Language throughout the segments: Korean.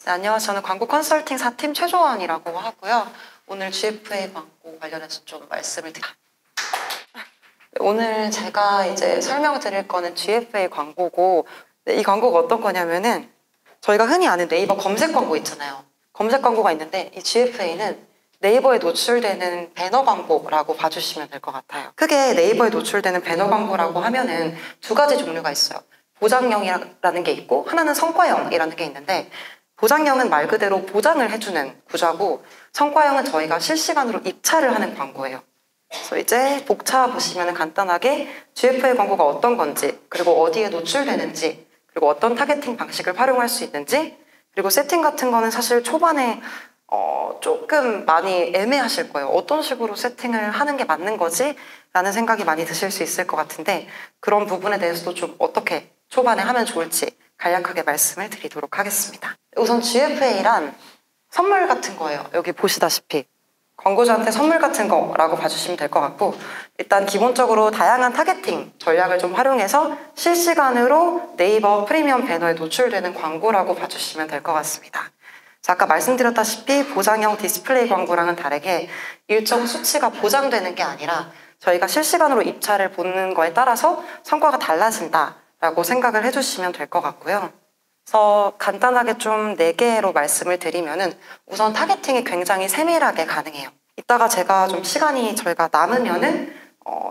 네, 안녕하세요. 저는 광고 컨설팅 4팀 최조원이라고 하고요. 오늘 GFA 광고 관련해서 좀 말씀을 드릴게요. 오늘 제가 이제 설명드릴 거는 GFA 광고고, 네, 이 광고가 어떤 거냐면은 저희가 흔히 아는 네이버 검색 광고 있잖아요. 검색 광고가 있는데 이 GFA는 네이버에 노출되는 배너 광고라고 봐주시면 될 것 같아요. 크게 네이버에 노출되는 배너 광고라고 하면은 두 가지 종류가 있어요. 보장형이라는 게 있고 하나는 성과형이라는 게 있는데, 보장형은 말 그대로 보장을 해주는 구조고, 성과형은 저희가 실시간으로 입찰을 하는 광고예요. 그래서 이제 복차 보시면 간단하게 GFA 광고가 어떤 건지, 그리고 어디에 노출되는지, 그리고 어떤 타겟팅 방식을 활용할 수 있는지, 그리고 세팅 같은 거는 사실 초반에 조금 많이 애매하실 거예요. 어떤 식으로 세팅을 하는 게 맞는 거지? 라는 생각이 많이 드실 수 있을 것 같은데, 그런 부분에 대해서도 좀 어떻게 초반에 하면 좋을지 간략하게 말씀을 드리도록 하겠습니다. 우선 GFA란 선물 같은 거예요. 여기 보시다시피 광고주한테 선물 같은 거라고 봐주시면 될 것 같고, 일단 기본적으로 다양한 타겟팅 전략을 좀 활용해서 실시간으로 네이버 프리미엄 배너에 노출되는 광고라고 봐주시면 될 것 같습니다. 자, 아까 말씀드렸다시피 보장형 디스플레이 광고랑은 다르게 일정 수치가 보장되는 게 아니라 저희가 실시간으로 입찰을 보는 거에 따라서 성과가 달라진다라고 생각을 해주시면 될 것 같고요. 그래서 간단하게 좀 4개로 말씀을 드리면은, 우선 타겟팅이 굉장히 세밀하게 가능해요. 이따가 제가 좀 시간이 저희가 남으면은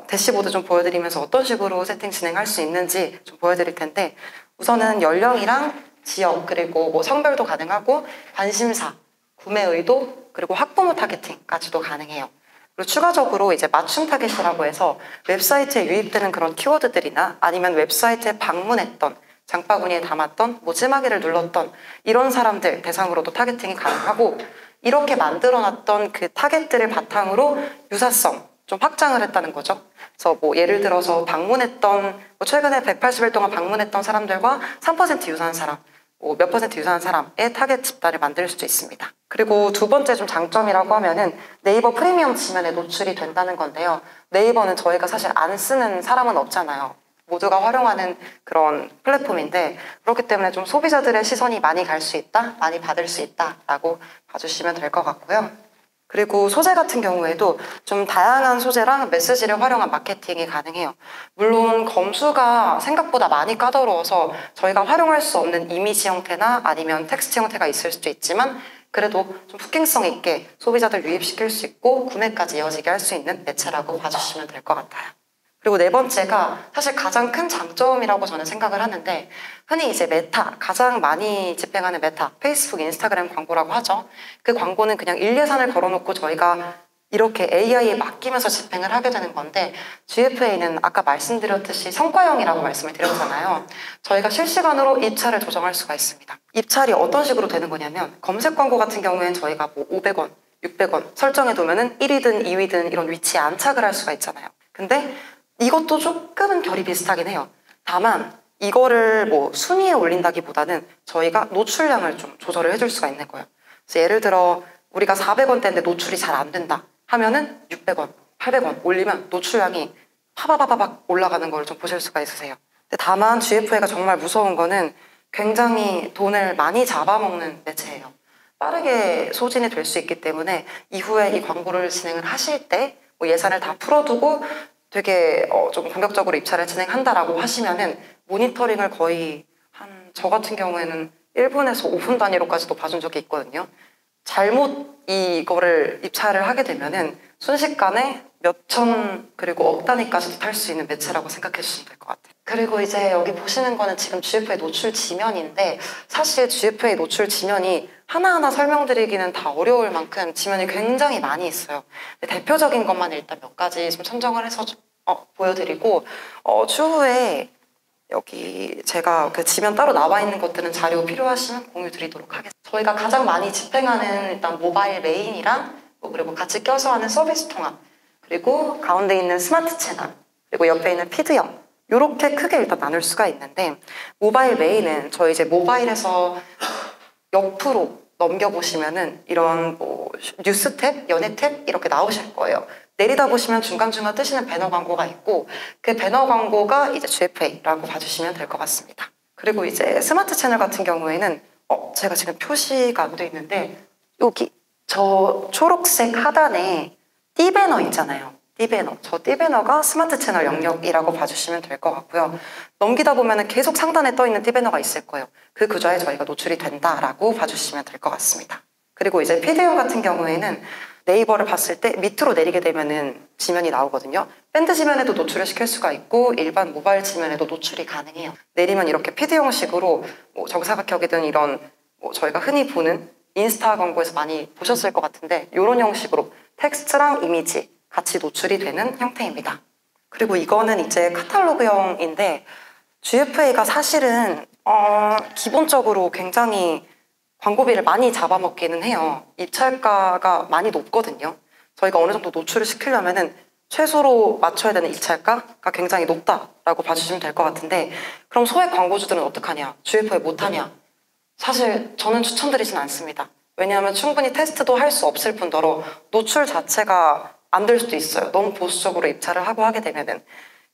대시보드 좀 보여드리면서 어떤 식으로 세팅 진행할 수 있는지 좀 보여드릴 텐데, 우선은 연령이랑 지역, 그리고 뭐 성별도 가능하고 관심사, 구매 의도, 그리고 학부모 타겟팅까지도 가능해요. 그리고 추가적으로 이제 맞춤 타겟이라고 해서 웹사이트에 유입되는 그런 키워드들이나 아니면 웹사이트에 방문했던, 장바구니에 담았던, 뭐 찜하기를 눌렀던 이런 사람들 대상으로도 타겟팅이 가능하고, 이렇게 만들어놨던 그 타겟들을 바탕으로 유사성 좀 확장을 했다는 거죠. 그래서 뭐 예를 들어서 방문했던, 뭐 최근에 180일 동안 방문했던 사람들과 3% 유사한 사람, 뭐 몇 퍼센트 유사한 사람의 타겟 집단을 만들 수도 있습니다. 그리고 두 번째 좀 장점이라고 하면은 네이버 프리미엄 지면에 노출이 된다는 건데요. 네이버는 저희가 사실 안 쓰는 사람은 없잖아요. 모두가 활용하는 그런 플랫폼인데, 그렇기 때문에 좀 소비자들의 시선이 많이 갈 수 있다, 많이 받을 수 있다라고 봐주시면 될 것 같고요. 그리고 소재 같은 경우에도 좀 다양한 소재랑 메시지를 활용한 마케팅이 가능해요. 물론 검수가 생각보다 많이 까다로워서 저희가 활용할 수 없는 이미지 형태나 아니면 텍스트 형태가 있을 수도 있지만, 그래도 좀 후킹성 있게 소비자들 유입시킬 수 있고 구매까지 이어지게 할 수 있는 매체라고 봐주시면 될 것 같아요. 그리고 네 번째가 사실 가장 큰 장점이라고 저는 생각을 하는데, 흔히 이제 메타, 가장 많이 집행하는 메타, 페이스북, 인스타그램 광고라고 하죠. 그 광고는 그냥 일예산을 걸어놓고 저희가 이렇게 AI에 맡기면서 집행을 하게 되는 건데, GFA는 아까 말씀드렸듯이 성과형이라고 말씀을 드렸잖아요. 저희가 실시간으로 입찰을 조정할 수가 있습니다. 입찰이 어떤 식으로 되는 거냐면, 검색 광고 같은 경우에는 저희가 뭐 500원, 600원 설정해두면은 1위든 2위든 이런 위치에 안착을 할 수가 있잖아요. 근데 이것도 조금은 결이 비슷하긴 해요. 다만 이거를 뭐 순위에 올린다기보다는 저희가 노출량을 좀 조절을 해줄 수가 있는 거예요. 그래서 예를 들어 우리가 400원대인데 노출이 잘 안 된다 하면은 600원, 800원 올리면 노출량이 파바바바박 올라가는 걸 좀 보실 수가 있으세요. 근데 다만 GFA가 정말 무서운 거는 굉장히 돈을 많이 잡아먹는 매체예요. 빠르게 소진이 될 수 있기 때문에 이후에 이 광고를 진행을 하실 때 뭐 예산을 다 풀어두고 되게 좀 공격적으로 입찰을 진행한다라고 하시면은 모니터링을 거의 저 같은 경우에는 1분에서 5분 단위로까지도 봐준 적이 있거든요. 잘못 이거를 입찰을 하게 되면은 순식간에 몇천 그리고 억 단위까지도 탈 수 있는 매체라고 생각해 주시면 될 것 같아요. 그리고 이제 여기 보시는 거는 지금 GFA 노출 지면인데, 사실 GFA 노출 지면이 하나하나 설명드리기는 다 어려울 만큼 지면이 굉장히 많이 있어요. 대표적인 것만 일단 몇 가지 좀 선정을 해서 보여드리고, 추후에 여기 제가 그 지면 따로 나와 있는 것들은 자료 필요하시면 공유 드리도록 하겠습니다. 저희가 가장 많이 집행하는 일단 모바일 메인이랑 그리고 같이 껴서 하는 서비스 통합, 그리고 가운데 있는 스마트 채널, 그리고 옆에 있는 피드형, 이렇게 크게 일단 나눌 수가 있는데, 모바일 메인은 저희 이제 모바일에서 옆으로 넘겨보시면은 이런 뭐 뉴스 탭, 연예 탭 이렇게 나오실 거예요. 내리다 보시면 중간중간 뜨시는 배너 광고가 있고, 그 배너 광고가 이제 GFA라고 봐주시면 될 것 같습니다. 그리고 이제 스마트 채널 같은 경우에는 제가 지금 표시가 안 돼 있는데 여기 저 초록색 하단에 띠배너 있잖아요. 띠배너. 저 띠배너가 스마트 채널 영역이라고 봐주시면 될 것 같고요. 넘기다 보면 계속 상단에 떠 있는 띠배너가 있을 거예요. 그 구조에 저희가 노출이 된다라고 봐주시면 될 것 같습니다. 그리고 이제 PD용 같은 경우에는 네이버를 봤을 때 밑으로 내리게 되면은 지면이 나오거든요. 밴드 지면에도 노출을 시킬 수가 있고 일반 모바일 지면에도 노출이 가능해요. 내리면 이렇게 PD형식으로 뭐 정사각형이든 이런 저희가 흔히 보는 인스타 광고에서 많이 보셨을 것 같은데 이런 형식으로 텍스트랑 이미지 같이 노출이 되는 형태입니다. 그리고 이거는 이제 카탈로그형인데 GFA가 사실은 기본적으로 굉장히 광고비를 많이 잡아먹기는 해요. 입찰가가 많이 높거든요. 저희가 어느 정도 노출을 시키려면은 최소로 맞춰야 되는 입찰가가 굉장히 높다라고 봐주시면 될 것 같은데 그럼 소액 광고주들은 어떡하냐? GFA 못하냐? 사실 저는 추천드리진 않습니다. 왜냐하면 충분히 테스트도 할 수 없을 뿐더러 노출 자체가 안 될 수도 있어요. 너무 보수적으로 입찰을 하고 하게 되면은.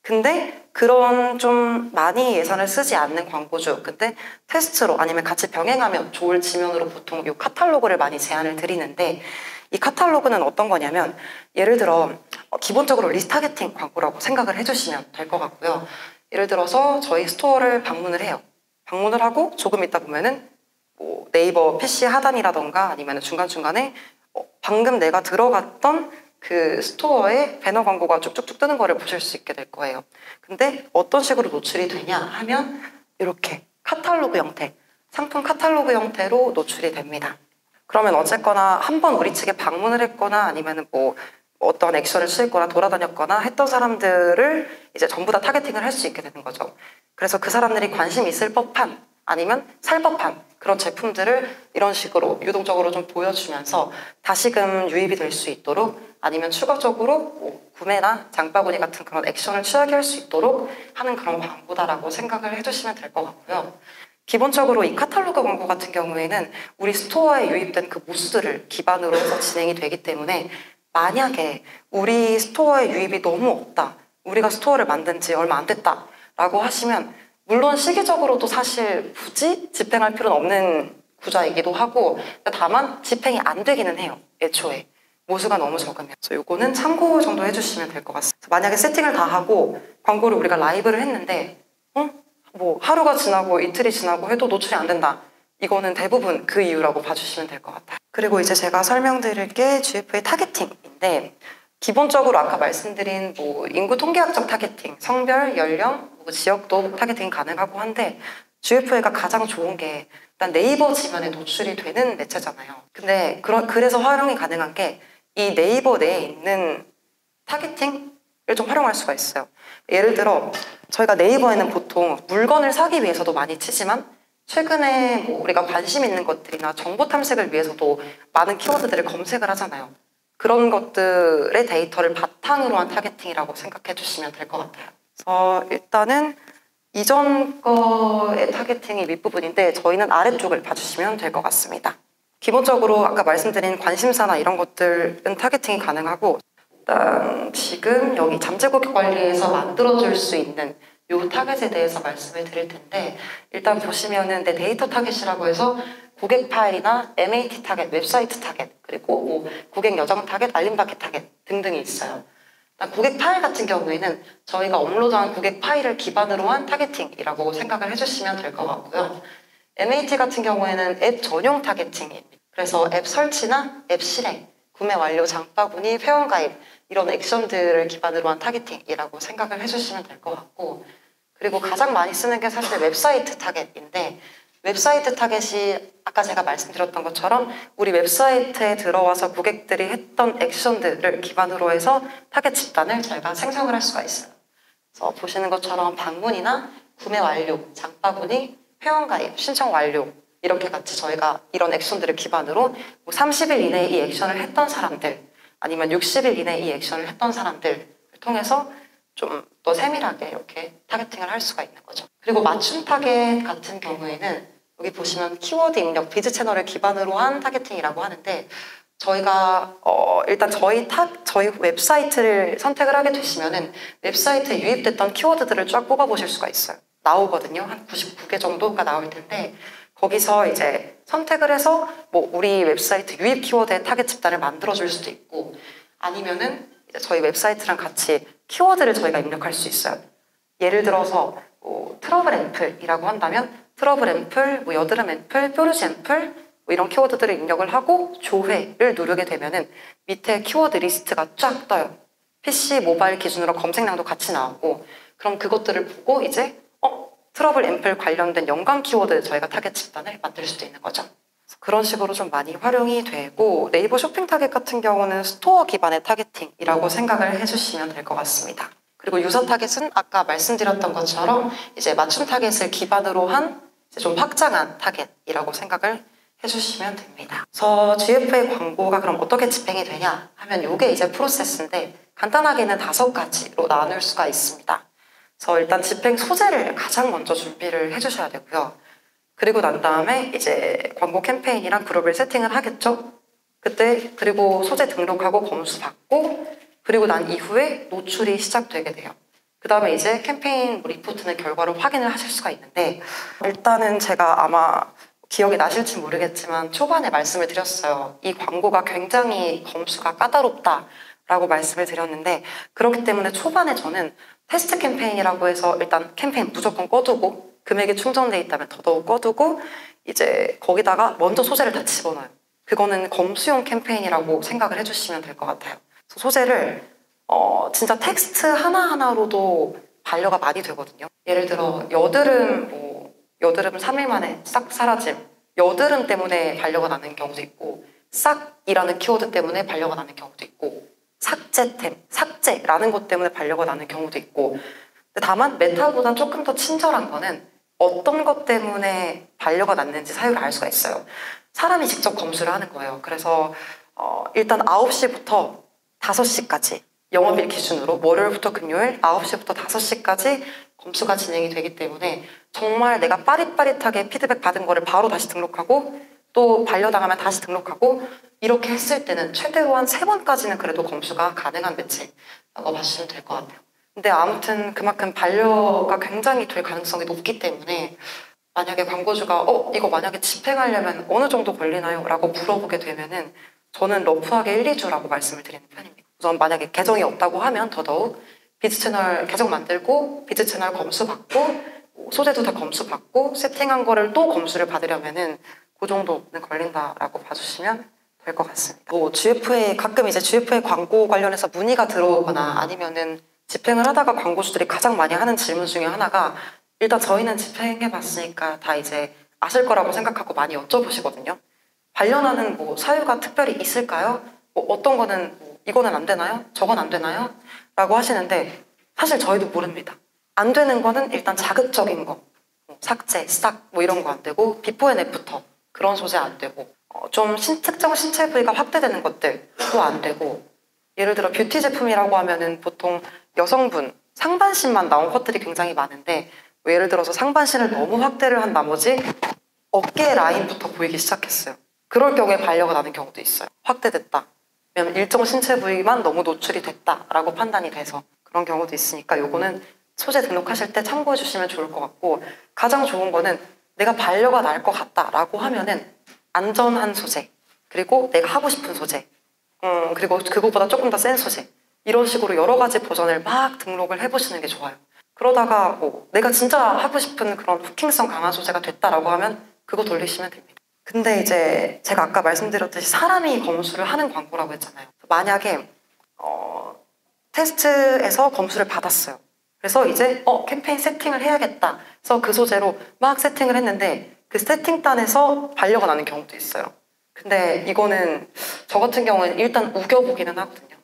근데 그런 좀 많이 예산을 쓰지 않는 광고주, 근데 테스트로 아니면 같이 병행하면 좋을 지면으로 보통 이 카탈로그를 많이 제안을 드리는데 이 카탈로그는 어떤 거냐면 예를 들어 기본적으로 리타게팅 광고라고 생각을 해주시면 될 것 같고요. 예를 들어서 저희 스토어를 방문을 해요. 방문을 하고 조금 있다 보면은 뭐 네이버 PC 하단이라던가 아니면 중간중간에 방금 내가 들어갔던 그 스토어에 배너 광고가 쭉쭉쭉 뜨는 거를 보실 수 있게 될 거예요. 근데 어떤 식으로 노출이 되냐 하면 이렇게 카탈로그 형태, 상품 카탈로그 형태로 노출이 됩니다. 그러면 어쨌거나 한번 우리 측에 방문을 했거나 아니면 뭐 어떤 액션을 취했거나 돌아다녔거나 했던 사람들을 이제 전부 다 타겟팅을 할 수 있게 되는 거죠. 그래서 그 사람들이 관심 있을 법한 아니면 살 법한 그런 제품들을 이런 식으로 유동적으로 좀 보여주면서 다시금 유입이 될 수 있도록 아니면 추가적으로 뭐 구매나 장바구니 같은 그런 액션을 취하게 할 수 있도록 하는 그런 광고다라고 생각을 해주시면 될 것 같고요. 기본적으로 이 카탈로그 광고 같은 경우에는 우리 스토어에 유입된 그 모수들을 기반으로 해서 진행이 되기 때문에 만약에 우리 스토어에 유입이 너무 없다, 우리가 스토어를 만든 지 얼마 안 됐다 라고 하시면 물론 시기적으로도 사실 굳이 집행할 필요는 없는 구조이기도 하고 다만 집행이 안 되기는 해요. 애초에 모수가 너무 적으면. 그래서 이거는 참고 정도 해주시면 될 것 같습니다. 만약에 세팅을 다 하고 광고를 우리가 라이브를 했는데 뭐 하루가 지나고 이틀이 지나고 해도 노출이 안 된다. 이거는 대부분 그 이유라고 봐주시면 될 것 같아요. 그리고 이제 제가 설명드릴 게 GFA 타겟팅인데 기본적으로 아까 말씀드린 뭐 인구 통계학적 타겟팅, 성별, 연령, 뭐 지역도 타겟팅 가능하고 한데 GFA가 가장 좋은 게 일단 네이버 지면에 노출이 되는 매체잖아요. 근데 그래서 활용이 가능한 게 이 네이버 내에 있는 타겟팅을 좀 활용할 수가 있어요. 예를 들어 저희가 네이버에는 보통 물건을 사기 위해서도 많이 치지만 최근에 뭐 우리가 관심 있는 것들이나 정보 탐색을 위해서도 많은 키워드들을 검색을 하잖아요. 그런 것들의 데이터를 바탕으로 한 타겟팅이라고 생각해 주시면 될 것 같아요. 그래서 일단은 이전 거의 타겟팅이 윗부분인데 저희는 아래쪽을 봐주시면 될 것 같습니다. 기본적으로 아까 말씀드린 관심사나 이런 것들은 타겟팅이 가능하고 일단 지금 여기 잠재고객 관리에서 만들어줄 수 있는 이 타겟에 대해서 말씀을 드릴 텐데 일단 보시면은 내 데이터 타겟이라고 해서 고객 파일이나 MAT 타겟, 웹사이트 타겟, 그리고 뭐 고객 여정 타겟, 알림받기 타겟 등등이 있어요. 고객 파일 같은 경우에는 저희가 업로드한 고객 파일을 기반으로 한 타겟팅이라고 생각을 해주시면 될 것 같고요. MAT 같은 경우에는 앱 전용 타겟팅입니다. 그래서 앱 설치나 앱 실행, 구매 완료 장바구니, 회원가입 이런 액션들을 기반으로 한 타겟팅이라고 생각을 해주시면 될 것 같고 그리고 가장 많이 쓰는 게 사실 웹사이트 타겟인데 웹사이트 타겟이 아까 제가 말씀드렸던 것처럼 우리 웹사이트에 들어와서 고객들이 했던 액션들을 기반으로 해서 타겟 집단을 저희가 생성을 할 수가 있어요. 그래서 보시는 것처럼 방문이나 구매 완료, 장바구니, 회원가입, 신청 완료 이렇게 같이 저희가 이런 액션들을 기반으로 뭐 30일 이내에 이 액션을 했던 사람들 아니면 60일 이내에 이 액션을 했던 사람들을 통해서 좀 더 세밀하게 이렇게 타겟팅을 할 수가 있는 거죠. 그리고 맞춤 타겟 같은 경우에는 여기 보시면 키워드 입력, 비즈 채널을 기반으로 한 타겟팅이라고 하는데 저희가 일단 저희 웹사이트를 선택을 하게 되시면은 웹사이트에 유입됐던 키워드들을 쫙 뽑아보실 수가 있어요. 나오거든요. 한 99개 정도가 나올 텐데 거기서 이제 선택을 해서 뭐 우리 웹사이트 유입 키워드의 타겟 집단을 만들어줄 수도 있고 아니면은 이제 저희 웹사이트랑 같이 키워드를 저희가 입력할 수 있어요. 예를 들어서 뭐 트러블 앰플이라고 한다면 트러블 앰플, 뭐 여드름 앰플, 뾰루지 앰플 뭐 이런 키워드들을 입력을 하고 조회를 누르게 되면은 밑에 키워드 리스트가 쫙 떠요. PC, 모바일 기준으로 검색량도 같이 나오고 그럼 그것들을 보고 이제 트러블 앰플 관련된 연관 키워드 저희가 타겟 집단을 만들 수도 있는 거죠. 그런 식으로 좀 많이 활용이 되고 네이버 쇼핑 타겟 같은 경우는 스토어 기반의 타겟팅이라고 생각을 해주시면 될 것 같습니다. 그리고 유저 타겟은 아까 말씀드렸던 것처럼 이제 맞춤 타겟을 기반으로 한 이제 좀 확장한 타겟이라고 생각을 해주시면 됩니다. 그래서 GFA 광고가 그럼 어떻게 집행이 되냐 하면 이게 이제 프로세스인데 간단하게는 5가지로 나눌 수가 있습니다. 그래서 일단 집행 소재를 가장 먼저 준비를 해주셔야 되고요. 그리고 난 다음에 이제 광고 캠페인이랑 그룹을 세팅을 하겠죠. 그때 그리고 소재 등록하고 검수 받고 그리고 난 이후에 노출이 시작되게 돼요. 그 다음에 이제 캠페인 리포트는 결과를 확인을 하실 수가 있는데 일단은 제가 아마 기억이 나실지 모르겠지만 초반에 말씀을 드렸어요. 이 광고가 굉장히 검수가 까다롭다라고 말씀을 드렸는데 그렇기 때문에 초반에 저는 테스트 캠페인이라고 해서 일단 캠페인 무조건 꺼두고 금액이 충전돼 있다면 더더욱 꺼두고 이제 거기다가 먼저 소재를 다 집어넣어요. 그거는 검수용 캠페인이라고 생각을 해주시면 될 것 같아요. 소재를 진짜 텍스트 하나하나로도 반려가 많이 되거든요. 예를 들어 여드름 3일 만에 싹 사라짐 여드름 때문에 반려가 나는 경우도 있고 싹이라는 키워드 때문에 반려가 나는 경우도 있고 삭제템, 삭제라는 것 때문에 반려가 나는 경우도 있고 근데 다만 메타보단 조금 더 친절한 거는 어떤 것 때문에 반려가 났는지 사유를 알 수가 있어요. 사람이 직접 검수를 하는 거예요. 그래서 일단 9시부터 5시까지 영업일 기준으로 월요일부터 금요일 9시부터 5시까지 검수가 진행이 되기 때문에 정말 내가 빠릿빠릿하게 피드백 받은 거를 바로 다시 등록하고 또 반려당하면 다시 등록하고 이렇게 했을 때는 최대로 한 3번까지는 그래도 검수가 가능한 매체라고 봐주시면 될 것 같아요. 근데 아무튼 그만큼 반려가 굉장히 될 가능성이 높기 때문에 만약에 광고주가 이거 만약에 집행하려면 어느 정도 걸리나요? 라고 물어보게 되면은 저는 러프하게 1, 2주라고 말씀을 드리는 편입니다. 우선 만약에 계정이 없다고 하면 더더욱 비즈 채널 계정 만들고 비즈 채널 검수 받고 소재도 다 검수 받고 세팅한 거를 또 검수를 받으려면은 그 정도는 걸린다라고 봐주시면 될 것 같습니다. 가끔 이제 GFA 광고 관련해서 문의가 들어오거나 아니면은 집행을 하다가 광고주들이 가장 많이 하는 질문 중에 하나가 일단 저희는 집행해봤으니까 다 이제 아실 거라고 생각하고 많이 여쭤보시거든요. 반려나는 뭐 사유가 특별히 있을까요? 뭐 어떤 거는 이거는 안 되나요? 저건 안 되나요? 라고 하시는데 사실 저희도 모릅니다. 안 되는 거는 일단 자극적인 거, 삭제, 싹 뭐 이런 거 안 되고 비포 앤 애프터 그런 소재 안 되고 좀 특정 신체 부위가 확대되는 것들도 안 되고 예를 들어 뷰티 제품이라고 하면은 보통 여성분 상반신만 나온 컷들이 굉장히 많은데 뭐 예를 들어서 상반신을 너무 확대를 한 나머지 어깨 라인부터 보이기 시작했어요. 그럴 경우에 반려가 나는 경우도 있어요. 확대됐다. 왜냐면 일정 신체 부위만 너무 노출이 됐다라고 판단이 돼서 그런 경우도 있으니까 요거는 소재 등록하실 때 참고해 주시면 좋을 것 같고 가장 좋은 거는 내가 반려가 날 것 같다라고 하면은 안전한 소재 그리고 내가 하고 싶은 소재 그리고 그것보다 조금 더 센 소재 이런 식으로 여러 가지 버전을 막 등록을 해보시는 게 좋아요. 그러다가 뭐 내가 진짜 하고 싶은 그런 후킹성 강한 소재가 됐다라고 하면 그거 돌리시면 됩니다. 근데 이제 제가 아까 말씀드렸듯이 사람이 검수를 하는 광고라고 했잖아요. 만약에 테스트에서 검수를 받았어요. 그래서 이제 캠페인 세팅을 해야겠다. 그래서 그 소재로 막 세팅을 했는데 그 세팅단에서 반려가 나는 경우도 있어요. 근데 이거는 저 같은 경우는 일단 우겨보기는 하거든요.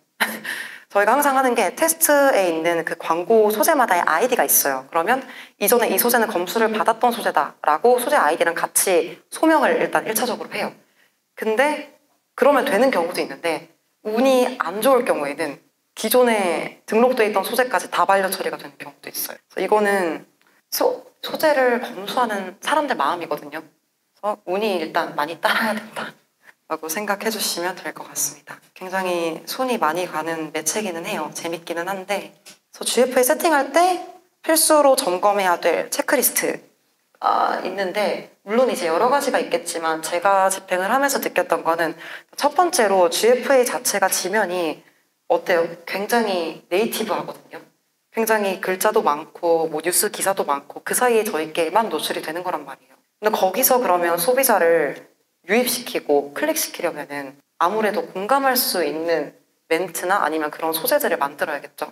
저희가 항상 하는 게 테스트에 있는 그 광고 소재마다의 아이디가 있어요. 그러면 이전에 이 소재는 검수를 받았던 소재다라고 소재 아이디랑 같이 소명을 일단 1차적으로 해요. 근데 그러면 되는 경우도 있는데 운이 안 좋을 경우에는 기존에 등록돼 있던 소재까지 다 반려 처리가 되는 경우도 있어요. 그래서 이거는 소재를 검수하는 사람들 마음이거든요. 그래서 운이 일단 많이 따라야 된다라고 생각해 주시면 될 것 같습니다. 굉장히 손이 많이 가는 매체기는 해요. 재밌기는 한데 그래서 GFA 세팅할 때 필수로 점검해야 될 체크리스트 있는데 물론 이제 여러 가지가 있겠지만 제가 집행을 하면서 느꼈던 거는 첫 번째로 GFA 자체가 지면이 어때요? 굉장히 네이티브하거든요. 굉장히 글자도 많고 뭐 뉴스 기사도 많고 그 사이에 저희께만 노출이 되는 거란 말이에요. 근데 거기서 그러면 소비자를 유입시키고 클릭시키려면은 아무래도 공감할 수 있는 멘트나 아니면 그런 소재들을 만들어야겠죠.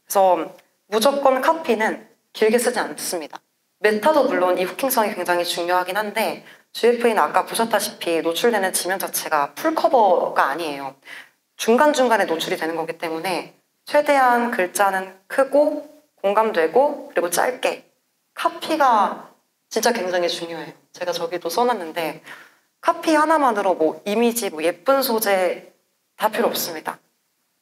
그래서 무조건 카피는 길게 쓰지 않습니다. 메타도 물론 이 후킹성이 굉장히 중요하긴 한데 GFA는 아까 보셨다시피 노출되는 지면 자체가 풀커버가 아니에요. 중간중간에 노출이 되는 거기 때문에 최대한 글자는 크고 공감되고 그리고 짧게 카피가 진짜 굉장히 중요해요. 제가 저기도 써놨는데 카피 하나만으로 뭐 이미지, 뭐 예쁜 소재 다 필요 없습니다.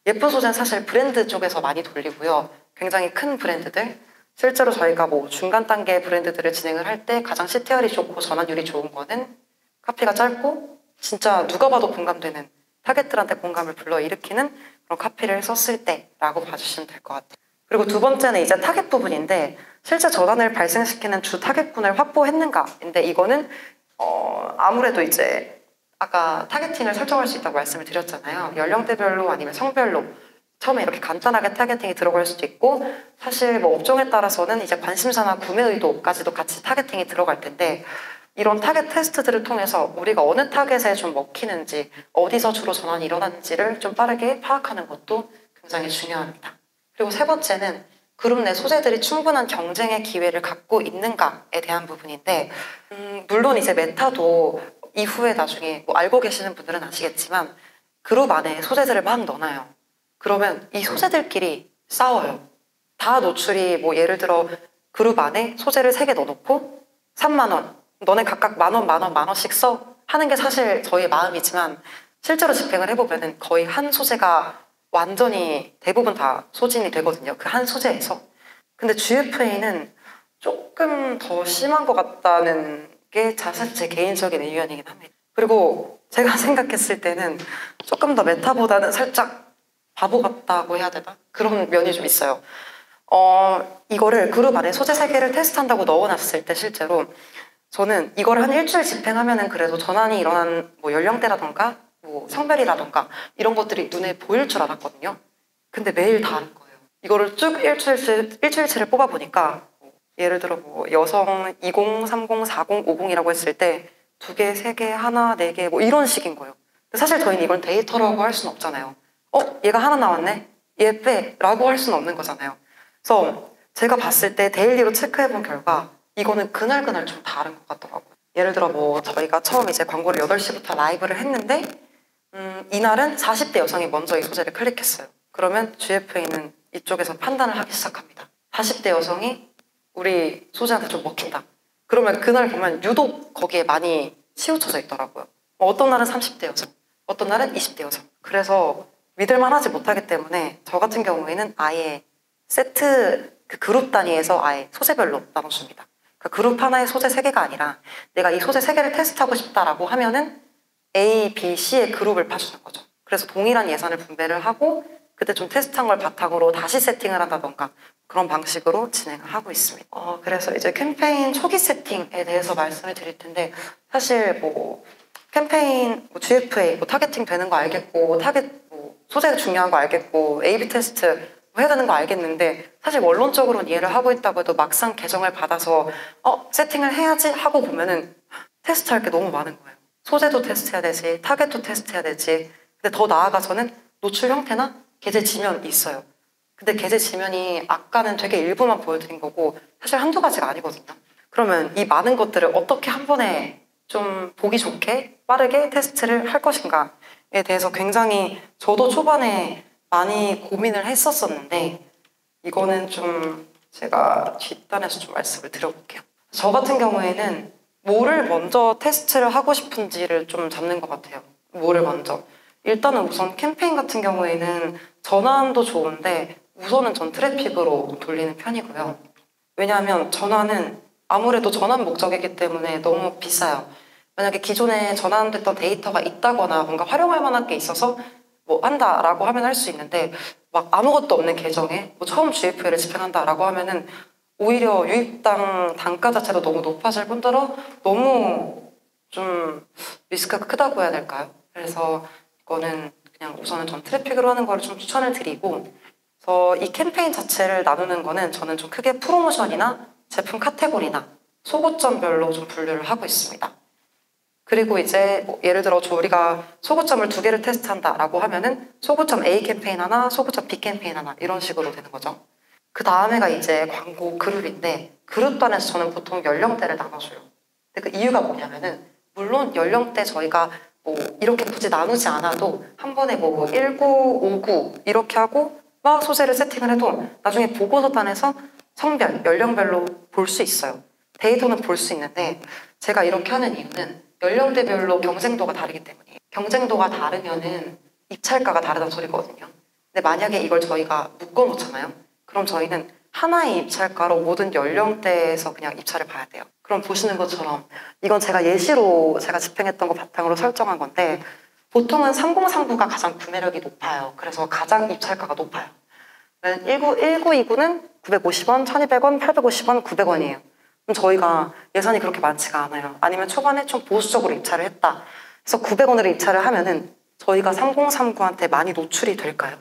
예쁜 소재는 사실 브랜드 쪽에서 많이 돌리고요. 굉장히 큰 브랜드들 실제로 저희가 뭐 중간 단계 브랜드들을 진행을 할 때 가장 CTR이 좋고 전환율이 좋은 거는 카피가 짧고 진짜 누가 봐도 공감되는 타겟들한테 공감을 불러일으키는 그런 카피를 썼을 때라고 봐주시면 될 것 같아요. 그리고 두 번째는 이제 타겟 부분인데 실제 전환을 발생시키는 주 타겟군을 확보했는가인데 이거는 아무래도 이제 아까 타겟팅을 설정할 수 있다고 말씀을 드렸잖아요. 연령대별로 아니면 성별로 처음에 이렇게 간단하게 타겟팅이 들어갈 수도 있고 사실 뭐 업종에 따라서는 이제 관심사나 구매 의도까지도 같이 타겟팅이 들어갈 텐데 이런 타겟 테스트들을 통해서 우리가 어느 타겟에 좀 먹히는지 어디서 주로 전환이 일어나는지를 좀 빠르게 파악하는 것도 굉장히 중요합니다. 그리고 세 번째는 그룹 내 소재들이 충분한 경쟁의 기회를 갖고 있는가에 대한 부분인데 물론 이제 메타도 이후에 나중에 뭐 알고 계시는 분들은 아시겠지만 그룹 안에 소재들을 막 넣어놔요. 그러면 이 소재들끼리 싸워요. 다 노출이 뭐 예를 들어 그룹 안에 소재를 3개 넣어놓고 3만 원, 너네 각각 만 원씩 써 하는 게 사실 저희의 마음이지만 실제로 집행을 해보면 거의 한 소재가 완전히 대부분 다 소진이 되거든요. 그 한 소재에서. 근데 GFA는 조금 더 심한 것 같다는 게 사실 제 개인적인 의견이긴 합니다. 그리고 제가 생각했을 때는 조금 더 메타보다는 살짝 바보 같다고 해야 되나? 그런 면이 좀 있어요. 이거를 그룹 안에 소재 3개를 테스트한다고 넣어놨을 때 실제로 저는 이걸 한 일주일 집행하면은 그래도 전환이 일어난 뭐 연령대라던가 뭐 성별이라던가 이런 것들이 눈에 보일 줄 알았거든요. 근데 매일 다른 거예요. 이거를 쭉 일주일치를 뽑아보니까 예를 들어 뭐 여성 20, 30, 40, 50이라고 했을 때 2개, 3개, 하나, 4개 뭐 이런 식인 거예요. 근데 사실 저희는 이걸 데이터라고 할 수는 없잖아요. 얘가 하나 나왔네? 얘 빼! 라고 할 수는 없는 거잖아요. 그래서 제가 봤을 때 데일리로 체크해본 결과 이거는 그날그날 좀 다른 것 같더라고요. 예를 들어 뭐 저희가 처음 이제 광고를 8시부터 라이브를 했는데 이날은 40대 여성이 먼저 이 소재를 클릭했어요. 그러면 GFA는 이쪽에서 판단을 하기 시작합니다. 40대 여성이 우리 소재한테 좀 먹힌다. 그러면 그날 보면 유독 거기에 많이 치우쳐져 있더라고요. 어떤 날은 30대 여성, 어떤 날은 20대 여성. 그래서 믿을만 하지 못하기 때문에 저 같은 경우에는 아예 세트 그 그룹 단위에서 아예 소재별로 나눠줍니다. 그러니까 그룹 하나의 소재 3개가 아니라 내가 이 소재 3개를 테스트하고 싶다라고 하면은 A, B, C의 그룹을 봐주는 거죠. 그래서 동일한 예산을 분배를 하고 그때 좀 테스트한 걸 바탕으로 다시 세팅을 한다던가 그런 방식으로 진행을 하고 있습니다. 그래서 이제 캠페인 초기 세팅에 대해서 말씀을 드릴 텐데 사실 뭐 캠페인 뭐 GFA 뭐 타겟팅 되는 거 알겠고 타겟 뭐 소재가 중요한 거 알겠고 A/B 테스트 뭐 해야 되는 거 알겠는데 사실 원론적으로는 이해를 하고 있다고 해도 막상 계정을 받아서 세팅을 해야지 하고 보면은 테스트할 게 너무 많은 거예요. 소재도 테스트해야 되지 타겟도 테스트해야 되지 근데 더 나아가서는 노출 형태나 게재 지면이 있어요. 근데 게재 지면이 아까는 되게 일부만 보여드린 거고 사실 한두 가지가 아니거든요. 그러면 이 많은 것들을 어떻게 한 번에 좀 보기 좋게 빠르게 테스트를 할 것인가에 대해서 굉장히 저도 초반에 많이 고민을 했었었는데 이거는 좀 제가 뒷단에서 좀 말씀을 드려볼게요. 저 같은 경우에는 뭐를 먼저 테스트를 하고 싶은지를 좀 잡는 것 같아요. 뭐를 먼저. 일단은 우선 캠페인 같은 경우에는 전환도 좋은데 우선은 전 트래픽으로 돌리는 편이고요. 왜냐하면 전환은 아무래도 전환 목적이기 때문에 너무 비싸요. 만약에 기존에 전환됐던 데이터가 있다거나 뭔가 활용할 만한 게 있어서 뭐 한다라고 하면 할 수 있는데 막 아무것도 없는 계정에 뭐 처음 GFA를 집행한다라고 하면은 오히려 유입당 단가 자체도 너무 높아질 뿐더러 너무 좀 리스크가 크다고 해야 될까요? 그래서 이거는 그냥 우선은 전 트래픽으로 하는 거를 좀 추천을 드리고, 그래서 이 캠페인 자체를 나누는 거는 저는 좀 크게 프로모션이나 제품 카테고리나 소고점별로 좀 분류를 하고 있습니다. 그리고 이제 뭐 예를 들어 우리가 소고점을 2개를 테스트한다라고 하면은 소고점 A 캠페인 하나, 소고점 B 캠페인 하나 이런 식으로 되는 거죠. 그 다음에가 이제 광고 그룹인데, 그룹 단에서 저는 보통 연령대를 나눠줘요. 근데 그 이유가 뭐냐면은 물론 연령대 저희가 뭐 이렇게 굳이 나누지 않아도 한 번에 뭐 19, 59 이렇게 하고 막 소재를 세팅을 해도 나중에 보고서 단에서 성별, 연령별로 볼 수 있어요. 데이터는 볼 수 있는데 제가 이렇게 하는 이유는 연령대별로 경쟁도가 다르기 때문이에요. 경쟁도가 다르면은 입찰가가 다르다는 소리거든요. 근데 만약에 이걸 저희가 묶어놓잖아요. 그럼 저희는 하나의 입찰가로 모든 연령대에서 그냥 입찰을 봐야 돼요. 그럼 보시는 것처럼 이건 제가 예시로 제가 집행했던 거 바탕으로 설정한 건데, 보통은 3039가 가장 구매력이 높아요. 그래서 가장 입찰가가 높아요. 1929는 950원, 1200원, 850원, 900원이에요. 그럼 저희가 예산이 그렇게 많지가 않아요. 아니면 초반에 좀 보수적으로 입찰을 했다. 그래서 900원으로 입찰을 하면은 저희가 3039한테 많이 노출이 될까요?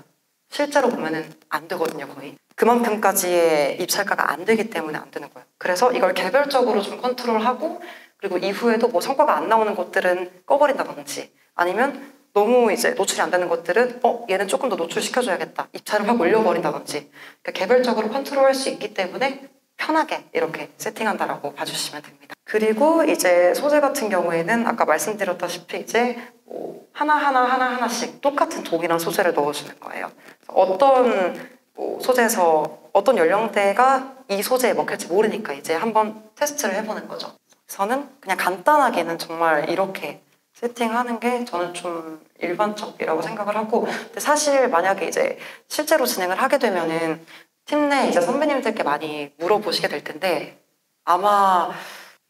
실제로 보면은 안 되거든요, 거의. 그만큼까지의 입찰가가 안 되기 때문에 안 되는 거예요. 그래서 이걸 개별적으로 좀 컨트롤하고, 그리고 이후에도 뭐 성과가 안 나오는 것들은 꺼버린다든지, 아니면 너무 이제 노출이 안 되는 것들은 얘는 조금 더 노출시켜줘야겠다, 입찰을 확 올려버린다든지, 그러니까 개별적으로 컨트롤할 수 있기 때문에 편하게 이렇게 세팅한다라고 봐주시면 됩니다. 그리고 이제 소재 같은 경우에는 아까 말씀드렸다시피 이제 뭐 하나씩 똑같은 동일한 소재를 넣어주는 거예요. 어떤 소재에서 어떤 연령대가 이 소재에 먹힐지 모르니까 이제 한번 테스트를 해보는 거죠. 저는 그냥 간단하게는 정말 이렇게 세팅하는 게 저는 좀 일반적이라고 생각을 하고, 근데 사실 만약에 이제 실제로 진행을 하게 되면은 팀 내 이제 선배님들께 많이 물어보시게 될 텐데 아마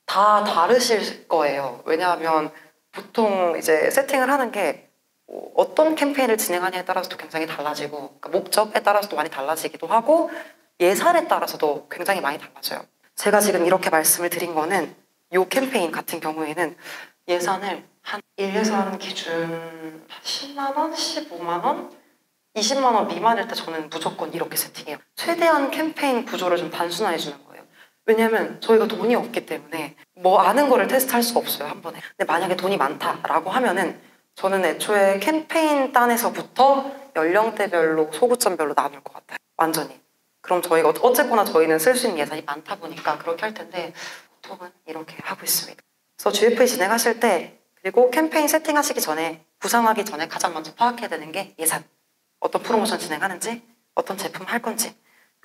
다 다르실 거예요. 왜냐하면 보통 이제 세팅을 하는 게 어떤 캠페인을 진행하냐에 따라서도 굉장히 달라지고, 그러니까 목적에 따라서도 많이 달라지기도 하고, 예산에 따라서도 굉장히 많이 달라져요. 제가 지금 이렇게 말씀을 드린 거는 이 캠페인 같은 경우에는 예산을 한 1예산 기준 10만 원, 15만 원, 20만 원 미만일 때 저는 무조건 이렇게 세팅해요. 최대한 캠페인 구조를 좀 단순화해 주는 거예요. 왜냐면 저희가 돈이 없기 때문에 뭐 아는 거를 테스트할 수가 없어요, 한 번에. 근데 만약에 돈이 많다라고 하면은 저는 애초에 캠페인 단에서부터 연령대별로 소구점별로 나눌 것 같아요. 완전히. 그럼 저희가 어쨌거나 저희는 쓸 수 있는 예산이 많다 보니까 그렇게 할 텐데 보통은 이렇게 하고 있습니다. 그래서 GFA 진행하실 때, 그리고 캠페인 세팅하시기 전에, 구상하기 전에 가장 먼저 파악해야 되는 게 예산. 어떤 프로모션 진행하는지, 어떤 제품 할 건지,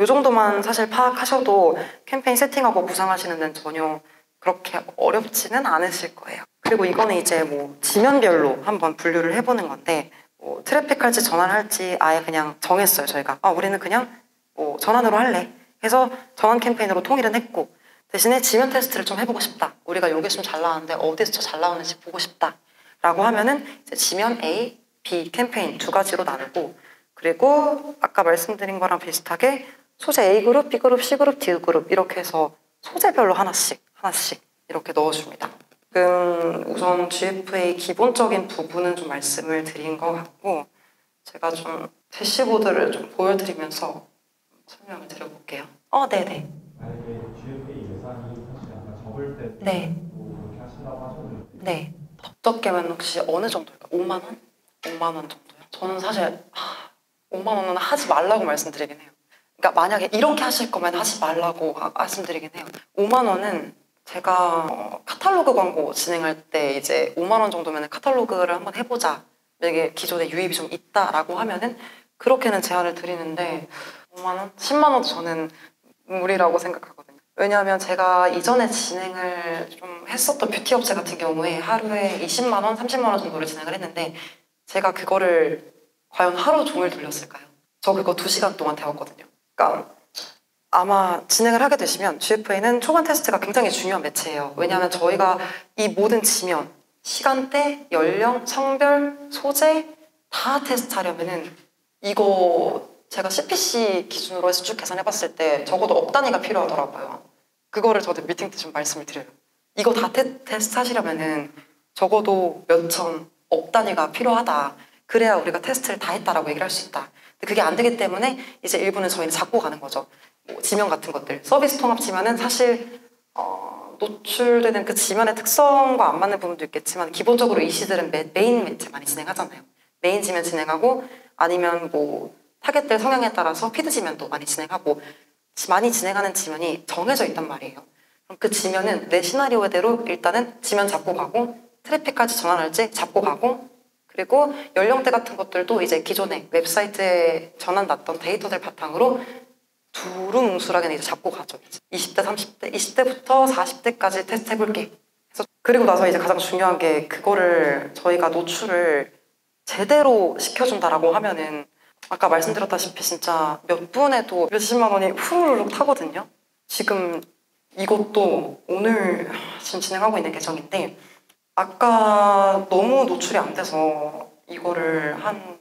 이 정도만 사실 파악하셔도 캠페인 세팅하고 구상하시는 데는 전혀 그렇게 어렵지는 않으실 거예요. 그리고 이거는 이제 뭐 지면별로 한번 분류를 해보는 건데, 뭐 트래픽 할지 전환 할지 아예 그냥 정했어요, 저희가. 우리는 그냥 뭐 전환으로 할래 해서 전환 캠페인으로 통일은 했고, 대신에 지면 테스트를 좀 해보고 싶다, 우리가 여기 좀 잘 나왔는데 어디서 더 잘 나오는지 보고 싶다 라고 하면은 이제 지면 A, B 캠페인 2가지로 나누고, 그리고 아까 말씀드린 거랑 비슷하게 소재 A그룹, B그룹, C그룹, D그룹 이렇게 해서 소재별로 하나씩 이렇게 넣어줍니다. 지금 우선 GFA 기본적인 부분은 좀 말씀을 드린 것 같고, 제가 좀 대시보드를 좀 보여드리면서 설명을 드려볼게요. 네네. 만약에 GFA 예산이 사실 아까 적을 때 네. 그렇게 하신다고 하셨는데 네. 적게면 혹시 어느 정도일까요? 5만 원? 5만 원 정도요? 저는 사실 5만 원은 하지 말라고 말씀드리긴 해요. 그러니까 만약에 이렇게 하실 거면 하지 말라고 말씀드리긴 해요. 5만 원은 제가 카탈로그 광고 진행할 때 이제 5만 원 정도면 카탈로그를 한번 해보자, 이게 기존에 유입이 좀 있다라고 하면은 그렇게는 제안을 드리는데, 5만 원? 10만 원도 저는 무리라고 생각하거든요. 왜냐하면 제가 이전에 진행을 좀 했었던 뷰티 업체 같은 경우에 하루에 20만 원, 30만 원 정도를 진행을 했는데, 제가 그거를 과연 하루 종일 돌렸을까요? 저 그거 2시간 동안 배웠거든요. 그러니까 아마 진행을 하게 되시면 GFA는 초반 테스트가 굉장히 중요한 매체예요. 왜냐하면 저희가 이 모든 지면, 시간대, 연령, 성별, 소재 다 테스트하려면은 이거 제가 CPC 기준으로 해서 쭉 계산해봤을 때 적어도 억 단위가 필요하더라고요. 그거를 저도 미팅 때 좀 말씀을 드려요. 이거 다 테스트 하시려면은 적어도 몇천 억 단위가 필요하다. 그래야 우리가 테스트를 다 했다라고 얘기를 할 수 있다. 근데 그게 안 되기 때문에 이제 일부는 저희는 잡고 가는 거죠. 뭐 지면 같은 것들. 서비스 통합 지면은 사실 노출되는 그 지면의 특성과 안 맞는 부분도 있겠지만 기본적으로 이 시들은 메인 매체 많이 진행하잖아요. 메인 지면 진행하고 아니면 뭐 타겟들 성향에 따라서 피드 지면도 많이 진행하고 많이 진행하는 지면이 정해져 있단 말이에요. 그럼 그 지면은 내 시나리오대로 일단은 지면 잡고 가고 트래픽까지 전환할지 잡고 가고 그리고 연령대 같은 것들도 이제 기존에 웹사이트에 전환났던 데이터들 바탕으로 두루뭉술하게 이제 잡고 가죠. 20대, 30대, 20대부터 40대까지 테스트 해볼게. 그래서 그리고 나서 이제 가장 중요한 게 그거를 저희가 노출을 제대로 시켜준다라고 하면은 아까 말씀드렸다시피 진짜 몇 분에도 몇십만 원이 후루룩 타거든요. 지금 이것도 오늘 지금 진행하고 있는 계정인데 아까 너무 노출이 안 돼서 이거를 한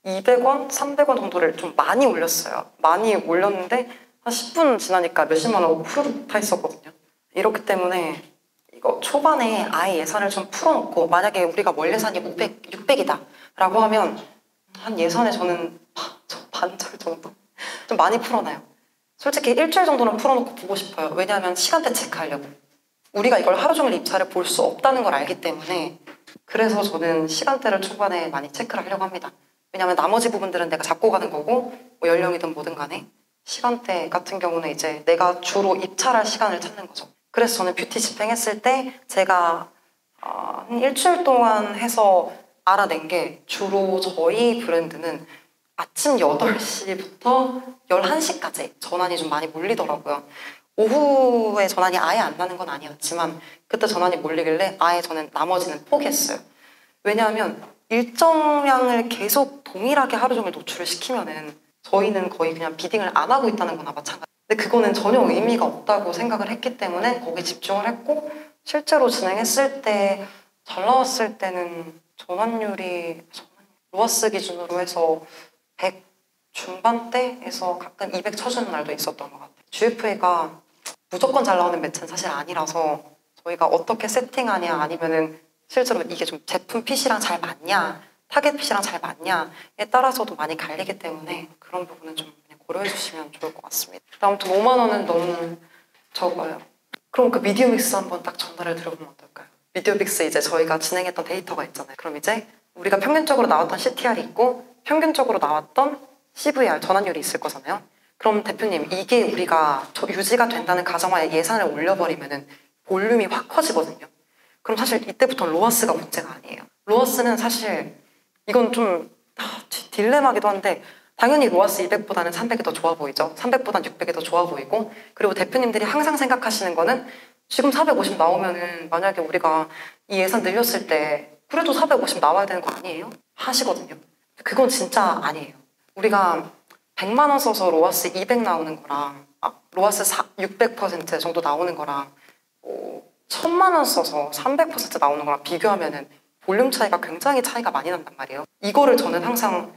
200원, 300원 정도를 좀 많이 올렸어요. 많이 올렸는데 한 10분 지나니까 몇십만 원 후루룩 타 있었거든요. 이렇기 때문에 이거 초반에 아예 예산을 좀 풀어놓고 만약에 우리가 월 예산이 500, 600이다 라고 하면 한 예산에 저는 반절 정도? 좀 많이 풀어놔요. 솔직히 일주일 정도는 풀어놓고 보고 싶어요. 왜냐하면 시간대 체크하려고. 우리가 이걸 하루 종일 입찰을 볼 수 없다는 걸 알기 때문에 그래서 저는 시간대를 초반에 많이 체크를 하려고 합니다. 왜냐하면 나머지 부분들은 내가 잡고 가는 거고 뭐 연령이든 뭐든 간에 시간대 같은 경우는 이제 내가 주로 입찰할 시간을 찾는 거죠. 그래서 저는 뷰티 집행했을 때 제가 한 일주일 동안 해서 알아낸 게 주로 저희 브랜드는 아침 8시부터 11시까지 전환이 좀 많이 몰리더라고요. 오후에 전환이 아예 안 나는 건 아니었지만 그때 전환이 몰리길래 아예 저는 나머지는 포기했어요. 왜냐하면 일정량을 계속 동일하게 하루 종일 노출을 시키면은 저희는 거의 그냥 비딩을 안 하고 있다는 거나 마찬가지. 근데 그거는 전혀 의미가 없다고 생각을 했기 때문에 거기에 집중을 했고 실제로 진행했을 때 잘 나왔을 때는 전환율이 로아스 기준으로 해서 100 중반대에서 가끔 200 쳐주는 날도 있었던 것 같아요. GFA가 무조건 잘 나오는 매체는 사실 아니라서 저희가 어떻게 세팅하냐 아니면은 실제로 이게 좀 제품 핏이랑 잘 맞냐 타겟 핏이랑 잘 맞냐에 따라서도 많이 갈리기 때문에 그런 부분은 좀 고려해 주시면 좋을 것 같습니다. 아무튼 5만 원은 너무 적어요. 그럼 그 미디어 믹스 한번 딱 전달해 드려보면 어떨까요? 미디어 믹스 이제 저희가 진행했던 데이터가 있잖아요. 그럼 이제 우리가 평균적으로 나왔던 CTR이 있고 평균적으로 나왔던 CVR 전환율이 있을 거잖아요. 그럼 대표님 이게 우리가 유지가 된다는 가정하에 예산을 올려버리면은 볼륨이 확 커지거든요. 그럼 사실 이때부터 로아스가 문제가 아니에요. 로아스는 사실 이건 좀 딜레마기도 한데 당연히 로아스 200보다는 300이 더 좋아 보이죠. 300보다는 600이 더 좋아 보이고 그리고 대표님들이 항상 생각하시는 거는 지금 450 나오면은 만약에 우리가 이 예산 늘렸을 때 그래도 450 나와야 되는 거 아니에요? 하시거든요. 그건 진짜 아니에요. 우리가 100만 원 써서 로아스 200 나오는 거랑 로아스 600% 정도 나오는 거랑 1000만 원 써서 300% 나오는 거랑 비교하면은 볼륨 차이가 굉장히 차이가 많이 난단 말이에요. 이거를 저는 항상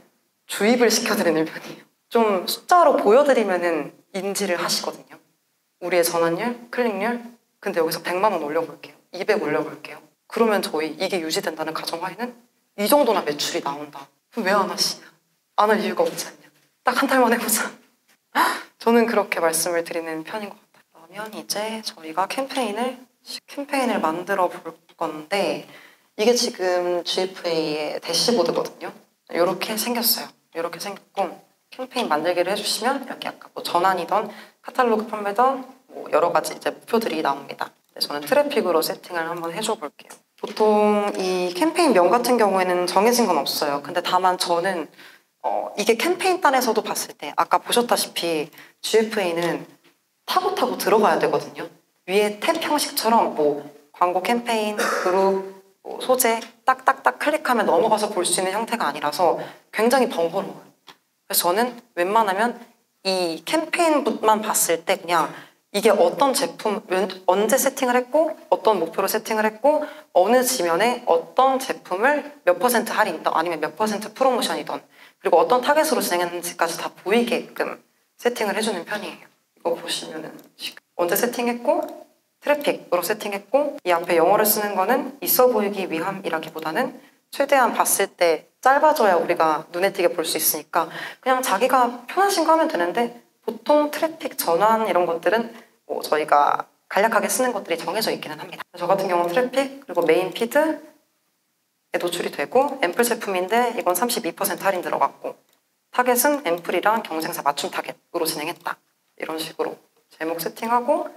주입을 시켜드리는 편이에요. 좀 숫자로 보여드리면은 인지를 하시거든요. 우리의 전환율, 클릭률, 근데 여기서 100만 원 올려볼게요. 200 올려볼게요. 그러면 저희 이게 유지된다는 가정하에는 이 정도나 매출이 나온다. 그럼 왜 안 하시냐? 안 할 이유가 없지 않냐? 딱 한 달만 해보자. 저는 그렇게 말씀을 드리는 편인 것 같아요. 그러면 이제 저희가 캠페인을 만들어 볼 건데 이게 지금 GFA의 대시보드거든요. 이렇게 생겼어요. 이렇게 생겼고 캠페인 만들기를 해주시면 이렇게 아까 뭐 전환이던 카탈로그 판매던 뭐 여러 가지 이제 목표들이 나옵니다. 저는 트래픽으로 세팅을 한번 해줘 볼게요. 보통 이 캠페인명 같은 경우에는 정해진 건 없어요. 근데 다만 저는 이게 캠페인 단에서도 봤을 때 아까 보셨다시피 GFA는 타고 들어가야 되거든요. 위에 탭 형식처럼 뭐 광고 캠페인, 그룹, 뭐 소재 딱딱딱 클릭하면 넘어가서 볼 수 있는 형태가 아니라서 굉장히 번거로워요. 그래서 저는 웬만하면 이 캠페인만 봤을 때 그냥 이게 어떤 제품, 언제 세팅을 했고 어떤 목표로 세팅을 했고 어느 지면에 어떤 제품을 몇 % 할인이든 아니면 몇 % 프로모션이든 그리고 어떤 타겟으로 진행했는지까지 다 보이게끔 세팅을 해주는 편이에요. 이거 보시면은 언제 세팅했고 트래픽으로 세팅했고 이 앞에 영어를 쓰는 거는 있어 보이기 위함이라기보다는 최대한 봤을 때 짧아져야 우리가 눈에 띄게 볼 수 있으니까 그냥 자기가 편하신 거 하면 되는데 보통 트래픽 전환 이런 것들은 뭐 저희가 간략하게 쓰는 것들이 정해져 있기는 합니다. 저 같은 경우는 트래픽 그리고 메인 피드에 노출이 되고 앰플 제품인데 이건 32% 할인 들어갔고 타겟은 앰플이랑 경쟁사 맞춤 타겟으로 진행했다. 이런 식으로 제목 세팅하고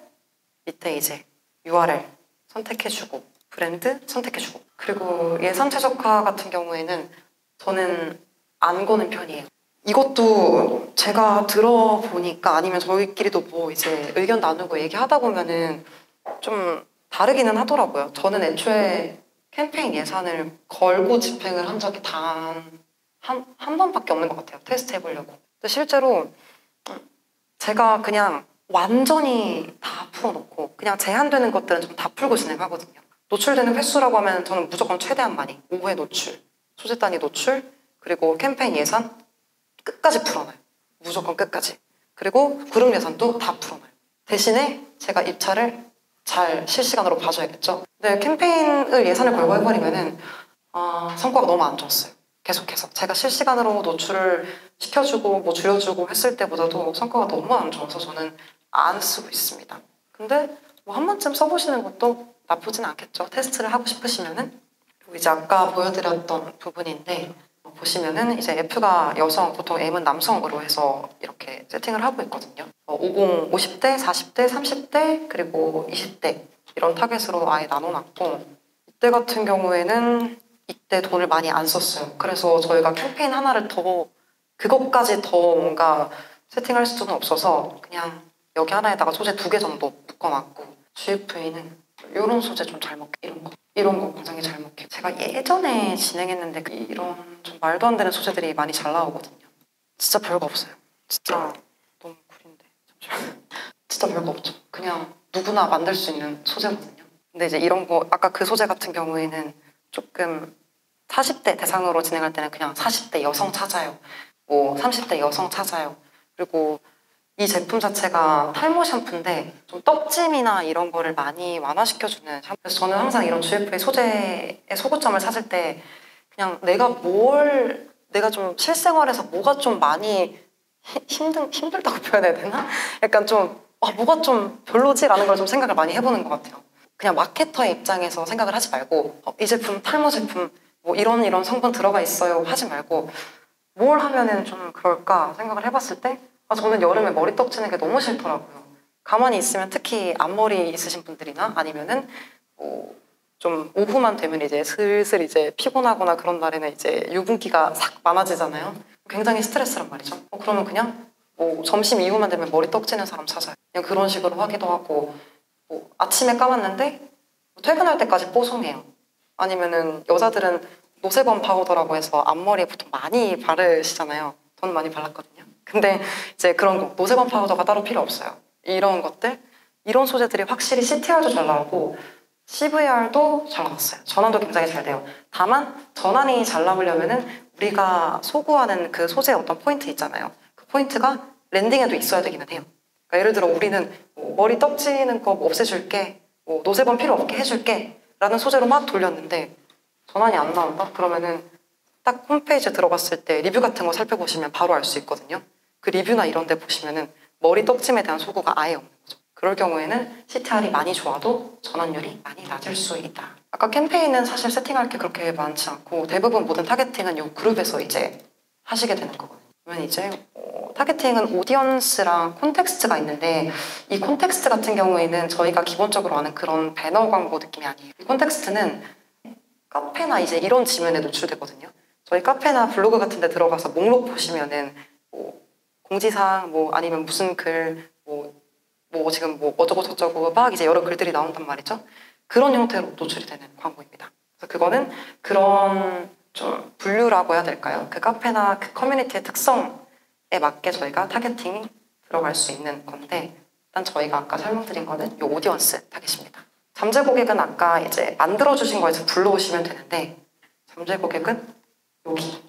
밑에 이제 URL 선택해주고 브랜드 선택해주고 그리고 예산 최적화 같은 경우에는 저는 안 거는 편이에요. 이것도 제가 들어보니까 아니면 저희끼리도 뭐 이제 의견 나누고 얘기하다 보면은 좀 다르기는 하더라고요. 저는 애초에 캠페인 예산을 걸고 집행을 한 적이 한 번밖에 없는 것 같아요. 테스트 해보려고. 근데 실제로 제가 그냥 완전히 다 풀어놓고 그냥 제한되는 것들은 좀 다 풀고 진행하거든요. 노출되는 횟수라고 하면 저는 무조건 최대한 많이 5회 노출, 소재 단위 노출, 그리고 캠페인 예산 끝까지 풀어놔요. 무조건 끝까지. 그리고 그룹 예산도 다 풀어놔요. 대신에 제가 입찰을 잘 실시간으로 봐줘야겠죠. 근데 캠페인을 예산을 걸고 해버리면은 성과가 너무 안 좋았어요. 계속해서 제가 실시간으로 노출을 시켜주고 뭐 줄여주고 했을 때보다도 성과가 너무 안 좋아서 저는 안 쓰고 있습니다. 근데 뭐 한 번쯤 써보시는 것도 나쁘진 않겠죠. 테스트를 하고 싶으시면은. 그리고 이제 아까 보여드렸던 부분인데 보시면은 이제 F가 여성, 보통 M은 남성으로 해서 이렇게 세팅을 하고 있거든요. 50대, 40대, 30대, 그리고 20대 이런 타겟으로 아예 나눠놨고 이때 같은 경우에는 이때 돈을 많이 안 썼어요. 그래서 저희가 캠페인 하나를 더 그것까지 더 뭔가 세팅할 수는 없어서 그냥 여기 하나에다가 소재 2개 정도 묶어놨고 GFA는 이런 소재 좀 잘 먹게 이런 거 굉장히 잘 먹게 제가 예전에 진행했는데 이런 좀 말도 안 되는 소재들이 많이 잘 나오거든요. 진짜 별거 없어요. 진짜 너무 구린데 잠시만. 진짜 별거 없죠. 그냥 누구나 만들 수 있는 소재거든요. 근데 이제 이런 거 아까 그 소재 같은 경우에는 조금 40대 대상으로 진행할 때는 그냥 40대 여성 찾아요. 뭐 30대 여성 찾아요. 그리고 이 제품 자체가 탈모 샴푸인데 좀 떡짐이나 이런 거를 많이 완화시켜주는 샴푸. 그래서 저는 항상 이런 GFA 소재의 소구점을 찾을 때 그냥 내가 좀 실생활에서 뭐가 좀 많이 힘들다고 표현해야 되나? 약간 좀 뭐가 좀 별로지라는 걸 좀 생각을 많이 해보는 것 같아요. 그냥 마케터의 입장에서 생각을 하지 말고 이 제품 탈모 제품 뭐 이런 성분 들어가 있어요 하지 말고 뭘 하면은 좀 그럴까 생각을 해봤을 때 저는 여름에 머리 떡지는 게 너무 싫더라고요. 가만히 있으면 특히 앞머리 있으신 분들이나 아니면은 뭐 좀 오후만 되면 이제 슬슬 이제 피곤하거나 그런 날에는 이제 유분기가 싹 많아지잖아요. 굉장히 스트레스란 말이죠. 그러면 그냥 뭐 점심 이후만 되면 머리 떡지는 사람 찾아요. 그냥 그런 식으로 하기도 하고 뭐 아침에 감았는데 퇴근할 때까지 뽀송해요. 아니면은 여자들은 노세범 파우더라고 해서 앞머리에 보통 많이 바르시잖아요. 저는 많이 발랐거든요. 근데 이제 그런 거 노세범 파우더가 따로 필요 없어요. 이런 것들 이런 소재들이 확실히 CTR도 잘 나오고 CVR도 잘 나왔어요. 전환도 굉장히 잘 돼요. 다만 전환이 잘 나오려면은 우리가 소구하는 그 소재의 어떤 포인트 있잖아요. 그 포인트가 랜딩에도 있어야 되기는 해요. 그러니까 예를 들어 우리는 뭐 머리 떡지는 거 없애줄게, 뭐 노세범 필요 없게 해줄게 라는 소재로 막 돌렸는데 전환이 안 나온다? 그러면은 딱 홈페이지에 들어갔을 때 리뷰 같은 거 살펴보시면 바로 알 수 있거든요. 그 리뷰나 이런 데 보시면은 머리 떡짐에 대한 소구가 아예 없는 거죠. 그럴 경우에는 CTR이 많이 좋아도 전환율이 많이 낮을 수 있다. 아까 캠페인은 사실 세팅할 게 그렇게 많지 않고 대부분 모든 타겟팅은 이 그룹에서 이제 하시게 되는 거거든요. 그러면 이제 타겟팅은 오디언스랑 콘텍스트가 있는데 이 콘텍스트 같은 경우에는 저희가 기본적으로 아는 그런 배너 광고 느낌이 아니에요. 이 콘텍스트는 카페나 이제 이런 지면에 노출되거든요. 저희 카페나 블로그 같은 데 들어가서 목록 보시면은 뭐 공지사항 뭐 아니면 무슨 글 뭐 지금 뭐 어쩌고 저쩌고 막 이제 여러 글들이 나온단 말이죠. 그런 형태로 노출이 되는 광고입니다. 그래서 그거는 그런 좀 분류라고 해야 될까요? 그 카페나 그 커뮤니티의 특성에 맞게 저희가 타겟팅이 들어갈 수 있는 건데 일단 저희가 아까 설명드린 거는 이 오디언스 타겟입니다. 잠재 고객은 아까 이제 만들어주신 거에서 불러오시면 되는데 잠재 고객은 여기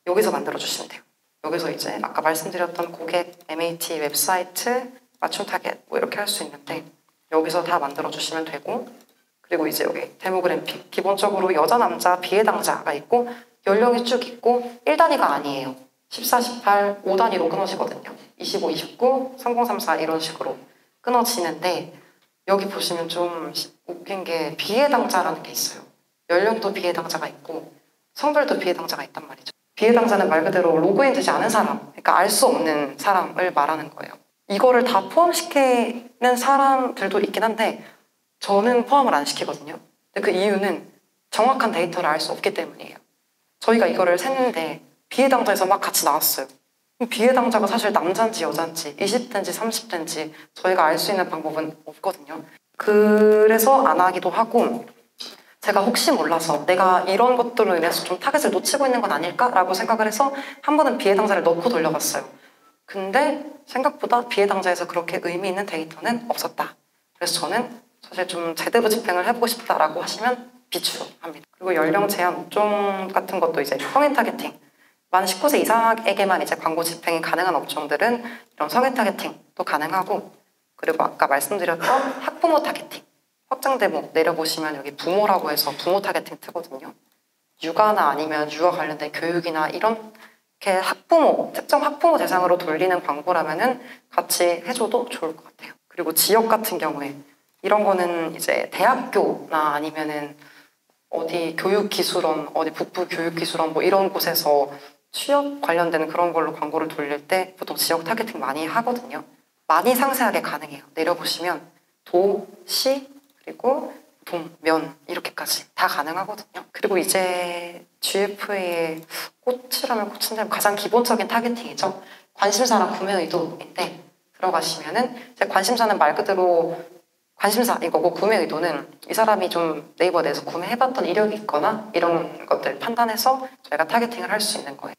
여기서 만들어주시면 돼요. 여기서 이제 아까 말씀드렸던 고객, MAT, 웹사이트, 맞춤 타겟 뭐 이렇게 할 수 있는데 여기서 다 만들어주시면 되고 그리고 이제 여기 데모그래픽 기본적으로 여자, 남자, 비해당자가 있고 연령이 쭉 있고 1단위가 아니에요. 14, 18, 5단위로 끊어지거든요. 25, 29, 30, 34 이런 식으로 끊어지는데 여기 보시면 좀 웃긴 게 비해당자라는 게 있어요. 연령도 비해당자가 있고 성별도 비해당자가 있단 말이죠. 비해당자는 말 그대로 로그인 되지 않은 사람, 그러니까 알 수 없는 사람을 말하는 거예요. 이거를 다 포함시키는 사람들도 있긴 한데 저는 포함을 안 시키거든요. 근데 그 이유는 정확한 데이터를 알 수 없기 때문이에요. 저희가 이거를 샜는데 비해당자에서 막 같이 나왔어요. 비해당자가 사실 남자인지 여자인지 20대인지 30대인지 저희가 알 수 있는 방법은 없거든요. 그래서 안 하기도 하고 제가 혹시 몰라서 내가 이런 것들로 인해서 좀 타겟을 놓치고 있는 건 아닐까라고 생각을 해서 한 번은 비해당자를 넣고 돌려봤어요. 근데 생각보다 비해당자에서 그렇게 의미 있는 데이터는 없었다. 그래서 저는 사실 좀 제대로 집행을 해보고 싶다라고 하시면 비추로 합니다. 그리고 연령 제한 업종 같은 것도 이제 성인 타겟팅. 만 19세 이상에게만 이제 광고 집행이 가능한 업종들은 이런 성인 타겟팅도 가능하고 그리고 아까 말씀드렸던 학부모 타겟팅. 확장 대목 내려보시면 여기 부모라고 해서 부모 타겟팅 뜨거든요. 육아나 아니면 육아 관련된 교육이나 이런 게 학부모, 특정 학부모 대상으로 돌리는 광고라면은 같이 해줘도 좋을 것 같아요. 그리고 지역 같은 경우에 이런 거는 이제 대학교나 아니면은 어디 교육기술원, 어디 북부 교육기술원 뭐 이런 곳에서 취업 관련된 그런 걸로 광고를 돌릴 때 보통 지역 타겟팅 많이 하거든요. 많이 상세하게 가능해요. 내려보시면 도, 시, 그리고 동, 면 이렇게까지 다 가능하거든요. 그리고 이제 GFA의 꽃이라면 꽃인데 가장 기본적인 타겟팅이죠. 관심사랑 구매 의도인데 들어가시면은 이제 관심사는 말 그대로 관심사 이거고 구매 의도는 이 사람이 좀 네이버 내에서 구매해봤던 이력이 있거나 이런 것들 판단해서 저희가 타겟팅을 할 수 있는 거예요.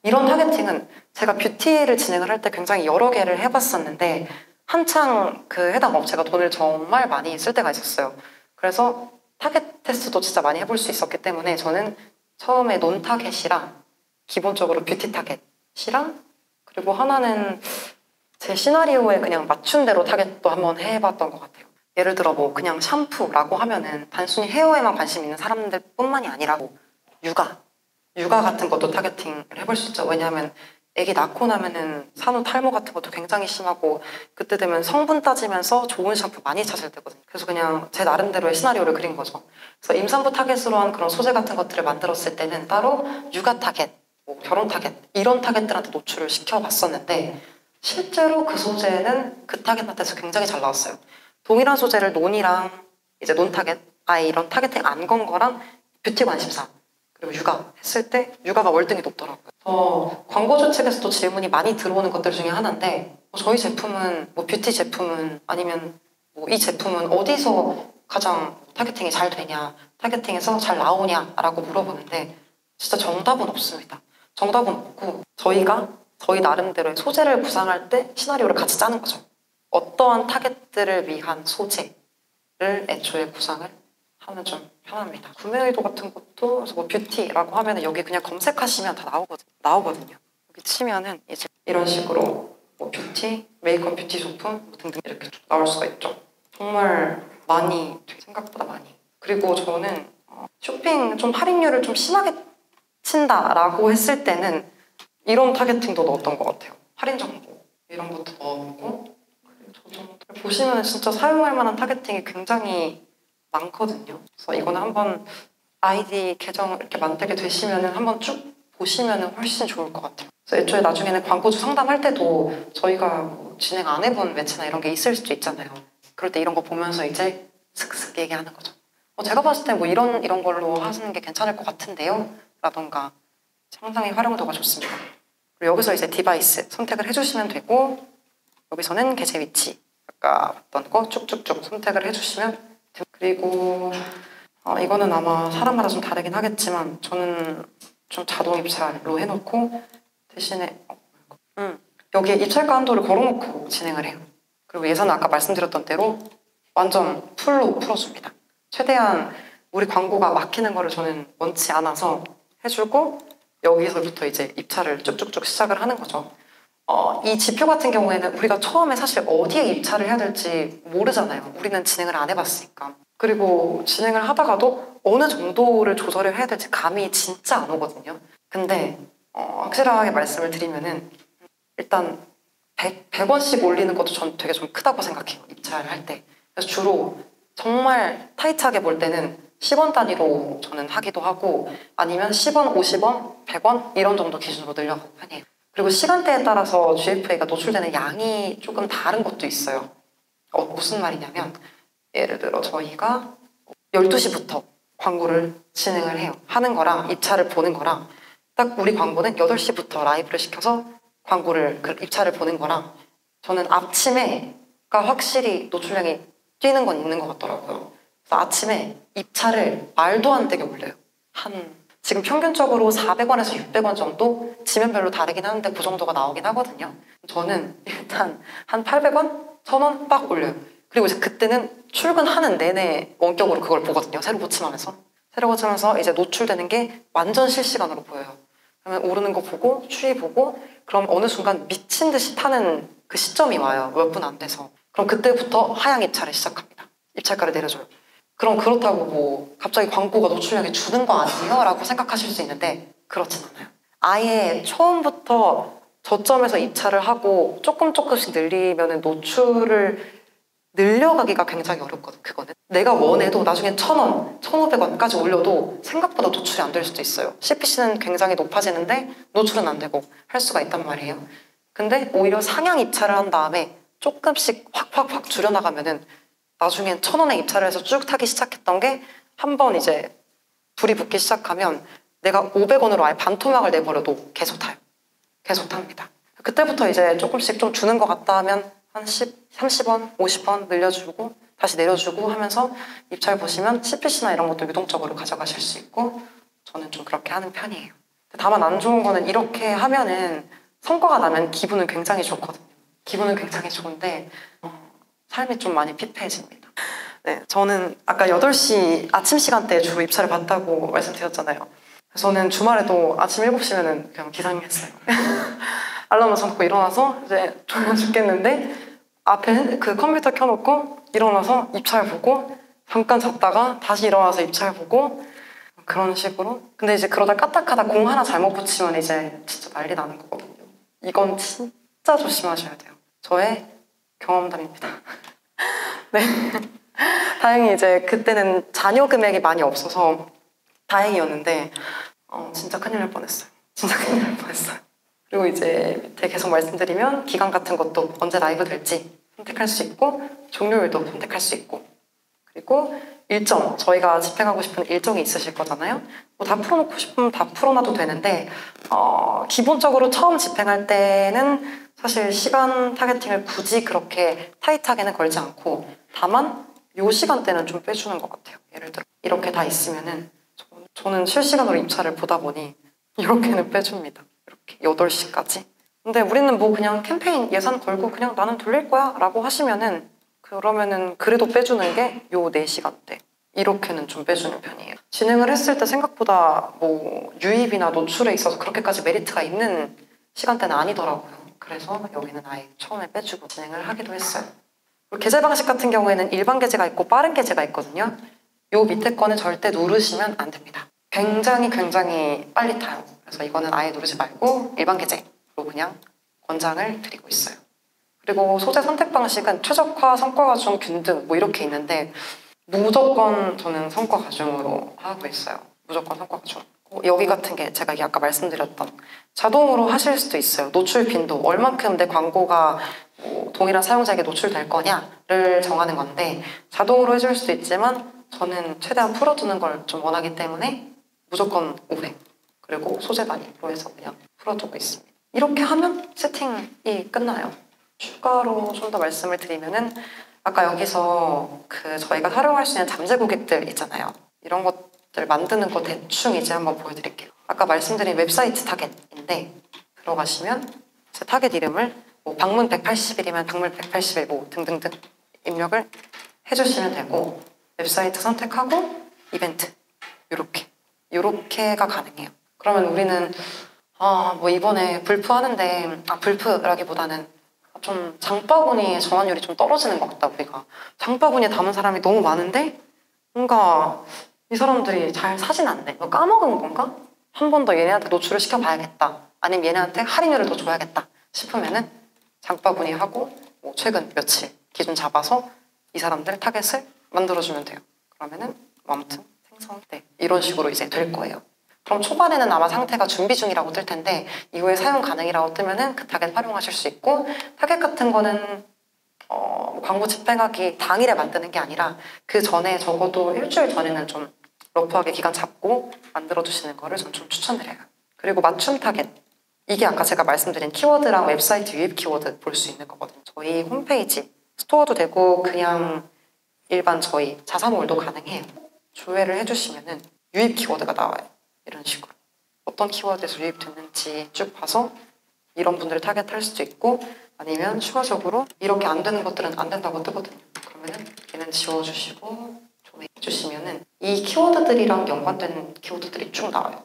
이런 타겟팅은 제가 뷰티를 진행을 할 때 굉장히 여러 개를 해봤었는데 한창 그 해당 업체가 돈을 정말 많이 쓸 때가 있었어요. 그래서 타겟 테스트도 진짜 많이 해볼 수 있었기 때문에 저는 처음에 논 타겟이랑 기본적으로 뷰티 타겟이랑 그리고 하나는 제 시나리오에 그냥 맞춘 대로 타겟도 한번 해봤던 것 같아요. 예를 들어 뭐 그냥 샴푸라고 하면은 단순히 헤어에만 관심 있는 사람들 뿐만이 아니라 육아 같은 것도 타겟팅을 해볼 수 있죠. 왜냐하면 애기 낳고 나면은 산후 탈모 같은 것도 굉장히 심하고 그때 되면 성분 따지면서 좋은 샴푸 많이 찾을 때거든요. 그래서 그냥 제 나름대로의 시나리오를 그린 거죠. 그래서 임산부 타겟으로 한 그런 소재 같은 것들을 만들었을 때는 따로 육아 타겟, 뭐 결혼 타겟 이런 타겟들한테 노출을 시켜봤었는데 실제로 그 소재는 그 타겟한테서 굉장히 잘 나왔어요. 동일한 소재를 논이랑 이제 논 타겟, 아예 이런 타겟팅 안 건 거랑 뷰티 관심사 그리고 육아 했을 때 육아가 월등히 높더라고요. 광고주 측에서도 질문이 많이 들어오는 것들 중에 하나인데 저희 제품은 뭐 뷰티 제품은 아니면 뭐 이 제품은 어디서 가장 타겟팅이 잘 되냐 타겟팅에서 잘 나오냐라고 물어보는데 진짜 정답은 없습니다. 정답은 없고 저희 나름대로의 소재를 구상할 때 시나리오를 같이 짜는 거죠. 어떠한 타겟들을 위한 소재를 애초에 구상을 하면 좀 편합니다. 구매 의도 같은 것도 그래서 뭐 뷰티라고 하면 여기 그냥 검색하시면 다 나오거든요. 여기 치면은 이제 이런 식으로 뭐 뷰티, 메이크업 뷰티 소품 뭐 등등 이렇게 쭉 나올 수가 있죠. 정말 많이, 생각보다 많이. 그리고 저는 쇼핑 좀 할인율을 좀 심하게 친다라고 했을 때는 이런 타겟팅도 넣었던 것 같아요. 할인 정보 이런 것도 넣어보고 저 정도 보시면 진짜 사용할 만한 타겟팅이 굉장히 많거든요. 그래서 이거는 한번 아이디 계정 이렇게 만들게 되시면 한번 쭉 보시면 훨씬 좋을 것 같아요. 그래서 애초에 나중에는 광고주 상담할 때도 저희가 뭐 진행 안 해본 매체나 이런 게 있을 수도 있잖아요. 그럴 때 이런 거 보면서 이제 슥슥 얘기하는 거죠. 제가 봤을 때 뭐 이런 걸로 하시는 게 괜찮을 것 같은데요? 라던가 상당히 활용도가 좋습니다. 그리고 여기서 이제 디바이스 선택을 해주시면 되고 여기서는 게재 위치 아까 봤던 거 쭉쭉쭉 선택을 해주시면 그리고 이거는 아마 사람마다 좀 다르긴 하겠지만 저는 좀 자동 입찰로 해놓고 대신에 여기에 입찰가 한도를 걸어놓고 진행을 해요. 그리고 예산은 아까 말씀드렸던 대로 완전 풀로 풀어줍니다. 최대한 우리 광고가 막히는 거를 저는 원치 않아서 해주고 여기서부터 이제 입찰을 쭉쭉쭉 시작을 하는 거죠. 이 지표 같은 경우에는 우리가 처음에 사실 어디에 입찰을 해야 될지 모르잖아요. 우리는 진행을 안 해봤으니까. 그리고 진행을 하다가도 어느 정도를 조절을 해야 될지 감이 진짜 안 오거든요. 근데 확실하게 말씀을 드리면은 일단 100원씩 올리는 것도 전 되게 좀 크다고 생각해요. 입찰할 때. 그래서 주로 정말 타이트하게 볼 때는 10원 단위로 저는 하기도 하고 아니면 10원, 50원, 100원 이런 정도 기준으로 늘려가는 편이에요. 그리고 시간대에 따라서 GFA가 노출되는 양이 조금 다른 것도 있어요. 무슨 말이냐면 예를 들어 저희가 12시부터 광고를 진행을 해요. 하는 거랑 입찰을 보는 거랑 딱 우리 광고는 8시부터 라이브를 시켜서 광고를 입찰을 보는 거랑 저는 아침에가 확실히 노출량이 뛰는 건 있는 것 같더라고요. 그래서 아침에 입찰을 말도 안 되게 올려요. 지금 평균적으로 400원에서 600원 정도 지면별로 다르긴 하는데 그 정도가 나오긴 하거든요. 저는 일단 한 800원? 1000원 빡 올려요. 그리고 이제 그때는 출근하는 내내 원격으로 그걸 보거든요. 새로 고침하면서 이제 노출되는 게 완전 실시간으로 보여요. 그러면 오르는 거 보고 추이 보고 그럼 어느 순간 미친 듯이 타는 그 시점이 와요. 몇 분 안 돼서. 그럼 그때부터 하향 입찰을 시작합니다. 입찰가를 내려줘요. 그럼 그렇다고 뭐 갑자기 광고가 노출량이 주는 거 아니에요? 라고 생각하실 수 있는데 그렇진 않아요. 아예 처음부터 저점에서 입찰을 하고 조금씩 늘리면 노출을 늘려가기가 굉장히 어렵거든. 그거는 내가 원해도 나중에 1,000원, 1,500원까지 올려도 생각보다 노출이 안 될 수도 있어요. CPC는 굉장히 높아지는데 노출은 안 되고 할 수가 있단 말이에요. 근데 오히려 상향 입찰을 한 다음에 조금씩 확 줄여나가면은 나중엔 1,000원에 입찰을 해서 쭉 타기 시작했던 게 한 번 이제 불이 붙기 시작하면 내가 500원으로 아예 반토막을 내버려도 계속 타요. 계속 탑니다. 그때부터 이제 조금씩 좀 주는 것 같다 하면 한 30원, 50원 늘려주고 다시 내려주고 하면서 입찰 보시면 CPC나 이런 것도 유동적으로 가져가실 수 있고 저는 좀 그렇게 하는 편이에요. 다만 안 좋은 거는 이렇게 하면은 성과가 나면 기분은 굉장히 좋거든요. 기분은 굉장히 좋은데 삶이 좀 많이 피폐해집니다. 네, 저는 아까 8시 아침 시간대에 주로 입찰을 봤다고 말씀드렸잖아요. 저는 주말에도 아침 7시면은 그냥 기상했어요. 알람 맞춰놓고 일어나서 이제 졸려 죽겠는데 앞에 그 컴퓨터 켜놓고 일어나서 입찰 보고 잠깐 잤다가 다시 일어나서 입찰 보고 그런 식으로. 근데 이제 그러다 까딱하다 공 하나 잘못 붙이면 이제 진짜 난리 나는 거거든요. 이건 진짜 조심하셔야 돼요. 저의 경험담입니다. 네. 다행히 이제 그때는 잔여 금액이 많이 없어서 다행이었는데 진짜 큰일 날 뻔했어요. 진짜 큰일 날 뻔했어요. 그리고 이제 밑에 계속 말씀드리면 기간 같은 것도 언제 라이브 될지 선택할 수 있고 종료일도 선택할 수 있고 그리고 일정, 저희가 집행하고 싶은 일정이 있으실 거잖아요. 뭐 다 풀어놓고 싶으면 다 풀어놔도 되는데 기본적으로 처음 집행할 때는 사실 시간 타겟팅을 굳이 그렇게 타이트하게는 걸지 않고 다만 요 시간대는 좀 빼주는 것 같아요. 예를 들어 이렇게 다 있으면은 저는 실시간으로 입찰을 보다 보니 이렇게는 빼줍니다. 이렇게 8시까지. 근데 우리는 뭐 그냥 캠페인 예산 걸고 그냥 나는 돌릴 거야 라고 하시면은 그러면은 그래도 빼주는 게 요 4시간대. 이렇게는 좀 빼주는 편이에요. 진행을 했을 때 생각보다 뭐 유입이나 노출에 있어서 그렇게까지 메리트가 있는 시간대는 아니더라고요. 그래서 여기는 아예 처음에 빼주고 진행을 하기도 했어요. 게재 방식 같은 경우에는 일반 게재가 있고 빠른 게재가 있거든요. 요 밑에 거는 절대 누르시면 안 됩니다. 굉장히 빨리 타요. 그래서 이거는 아예 누르지 말고 일반 게재로 그냥 권장을 드리고 있어요. 그리고 소재 선택 방식은 최적화, 성과 가중, 균등 뭐 이렇게 있는데 무조건 저는 성과 가중으로 하고 있어요. 무조건 성과 가중. 여기 같은 게 제가 아까 말씀드렸던 자동으로 하실 수도 있어요. 노출 빈도, 얼만큼 내 광고가 뭐 동일한 사용자에게 노출될 거냐를 정하는 건데 자동으로 해줄 수도 있지만 저는 최대한 풀어두는 걸 좀 원하기 때문에 무조건 500 그리고 소재 단위로 해서 그냥 풀어두고 있습니다. 이렇게 하면 세팅이 끝나요. 추가로 좀 더 말씀을 드리면은 아까 여기서 저희가 활용할 수 있는 잠재 고객들 있잖아요. 이런 것들 만드는 거 대충 이제 한번 보여드릴게요. 아까 말씀드린 웹사이트 타겟인데 들어가시면 제 타겟 이름을 뭐 방문 180일이면 방문 180일 뭐 등등등 입력을 해주시면 되고 웹사이트 선택하고 이벤트 요렇게가 가능해요. 그러면 우리는 뭐 이번에 불프하는데 불프라기보다는 좀 장바구니의 전환율이 좀 떨어지는 것 같다. 우리가 장바구니에 담은 사람이 너무 많은데 뭔가 이 사람들이 잘 사진 않네. 뭐 까먹은 건가? 한 번 더 얘네한테 노출을 시켜봐야겠다. 아니면 얘네한테 할인율을 더 줘야겠다 싶으면은 장바구니 하고 뭐 최근 며칠 기준 잡아서 이 사람들 타겟을 만들어주면 돼요. 그러면은 아무튼 생성 이런 식으로 이제 될 거예요. 그럼 초반에는 아마 상태가 준비 중이라고 뜰 텐데 이후에 사용 가능이라고 뜨면은 그 타겟 활용하실 수 있고, 타겟 같은 거는 광고 집행하기 당일에 만드는 게 아니라 그 전에 적어도 일주일 전에는 좀 러프하게 기간 잡고 만들어두시는 거를 전 좀 추천드려요. 그리고 맞춤 타겟, 이게 아까 제가 말씀드린 키워드랑 웹사이트 유입 키워드 볼 수 있는 거거든요. 저희 홈페이지 스토어도 되고 그냥 일반 저희 자사몰도 가능해요. 조회를 해주시면은 유입 키워드가 나와요. 이런 식으로 어떤 키워드에서 유입됐는지 쭉 봐서 이런 분들을 타겟할 수도 있고, 아니면 추가적으로 이렇게 안 되는 것들은 안 된다고 뜨거든요. 그러면은 얘는 지워주시고 조회해주시면은 이 키워드들이랑 연관된 키워드들이 쭉 나와요.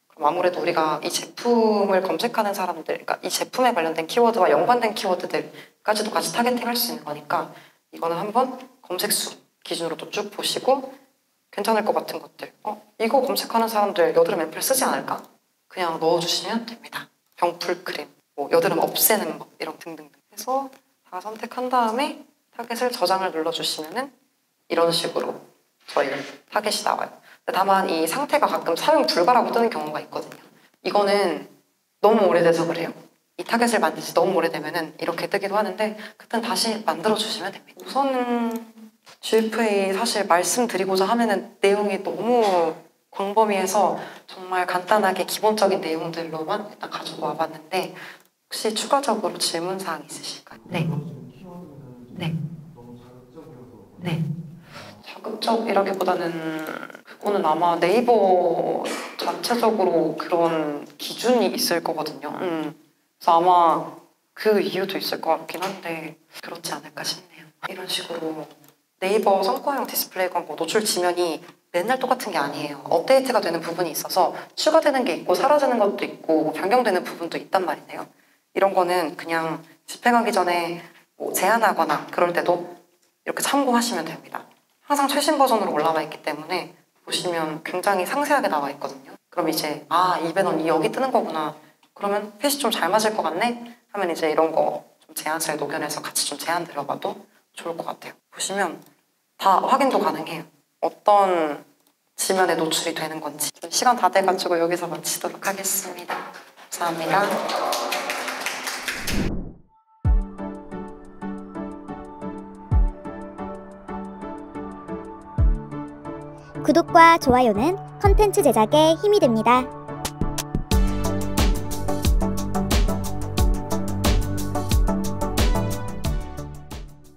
그럼 아무래도 우리가 이 제품을 검색하는 사람들, 그러니까 이 제품에 관련된 키워드와 연관된 키워드들까지도 같이 타겟팅할 수 있는 거니까 이거는 한번 검색수 기준으로 또 쭉 보시고 괜찮을 것 같은 것들, 이거 검색하는 사람들 여드름 앰플 쓰지 않을까? 그냥 넣어주시면 됩니다. 병풀 크림, 뭐 여드름 없애는 법 이런 등등등 해서 다 선택한 다음에 타겟을 저장을 눌러주시면은 이런 식으로 저희 타겟이 나와요. 다만 이 상태가 가끔 사용 불가라고 뜨는 경우가 있거든요. 이거는 너무 오래돼서 그래요. 이 타겟을 만든 지 너무 오래되면은 이렇게 뜨기도 하는데 그땐 다시 만들어주시면 됩니다. 우선은 GFA 사실 말씀드리고자 하면은 내용이 너무 광범위해서 정말 간단하게 기본적인 내용들로만 일단 가지고 와봤는데, 혹시 추가적으로 질문사항 있으실까요? 네. 네. 네. 자극적이라기보다는 그거는 아마 네이버 전체적으로 그런 기준이 있을 거거든요. 그래서 아마 그 이유도 있을 것 같긴 한데 그렇지 않을까 싶네요. 이런 식으로 네이버 성과형 디스플레이 광고 노출 지면이 맨날 똑같은 게 아니에요. 업데이트가 되는 부분이 있어서 추가되는 게 있고 사라지는 것도 있고 변경되는 부분도 있단 말이에요. 이런 거는 그냥 집행하기 전에 뭐 제한하거나 그럴 때도 이렇게 참고하시면 됩니다. 항상 최신 버전으로 올라와 있기 때문에 보시면 굉장히 상세하게 나와 있거든요. 그럼 이제 이 배너는 여기 뜨는 거구나. 그러면 핏이 좀 잘 맞을 것 같네? 하면 이제 이런 거 좀 제한사에 녹여내서 같이 좀 제한 들어가도 좋을 것 같아요. 보시면 다 확인도 가능해요. 어떤 지면에 노출이 되는 건지. 시간 다 돼가지고 여기서 마치도록 하겠습니다. 감사합니다. 구독과 좋아요는 컨텐츠 제작에 힘이 됩니다.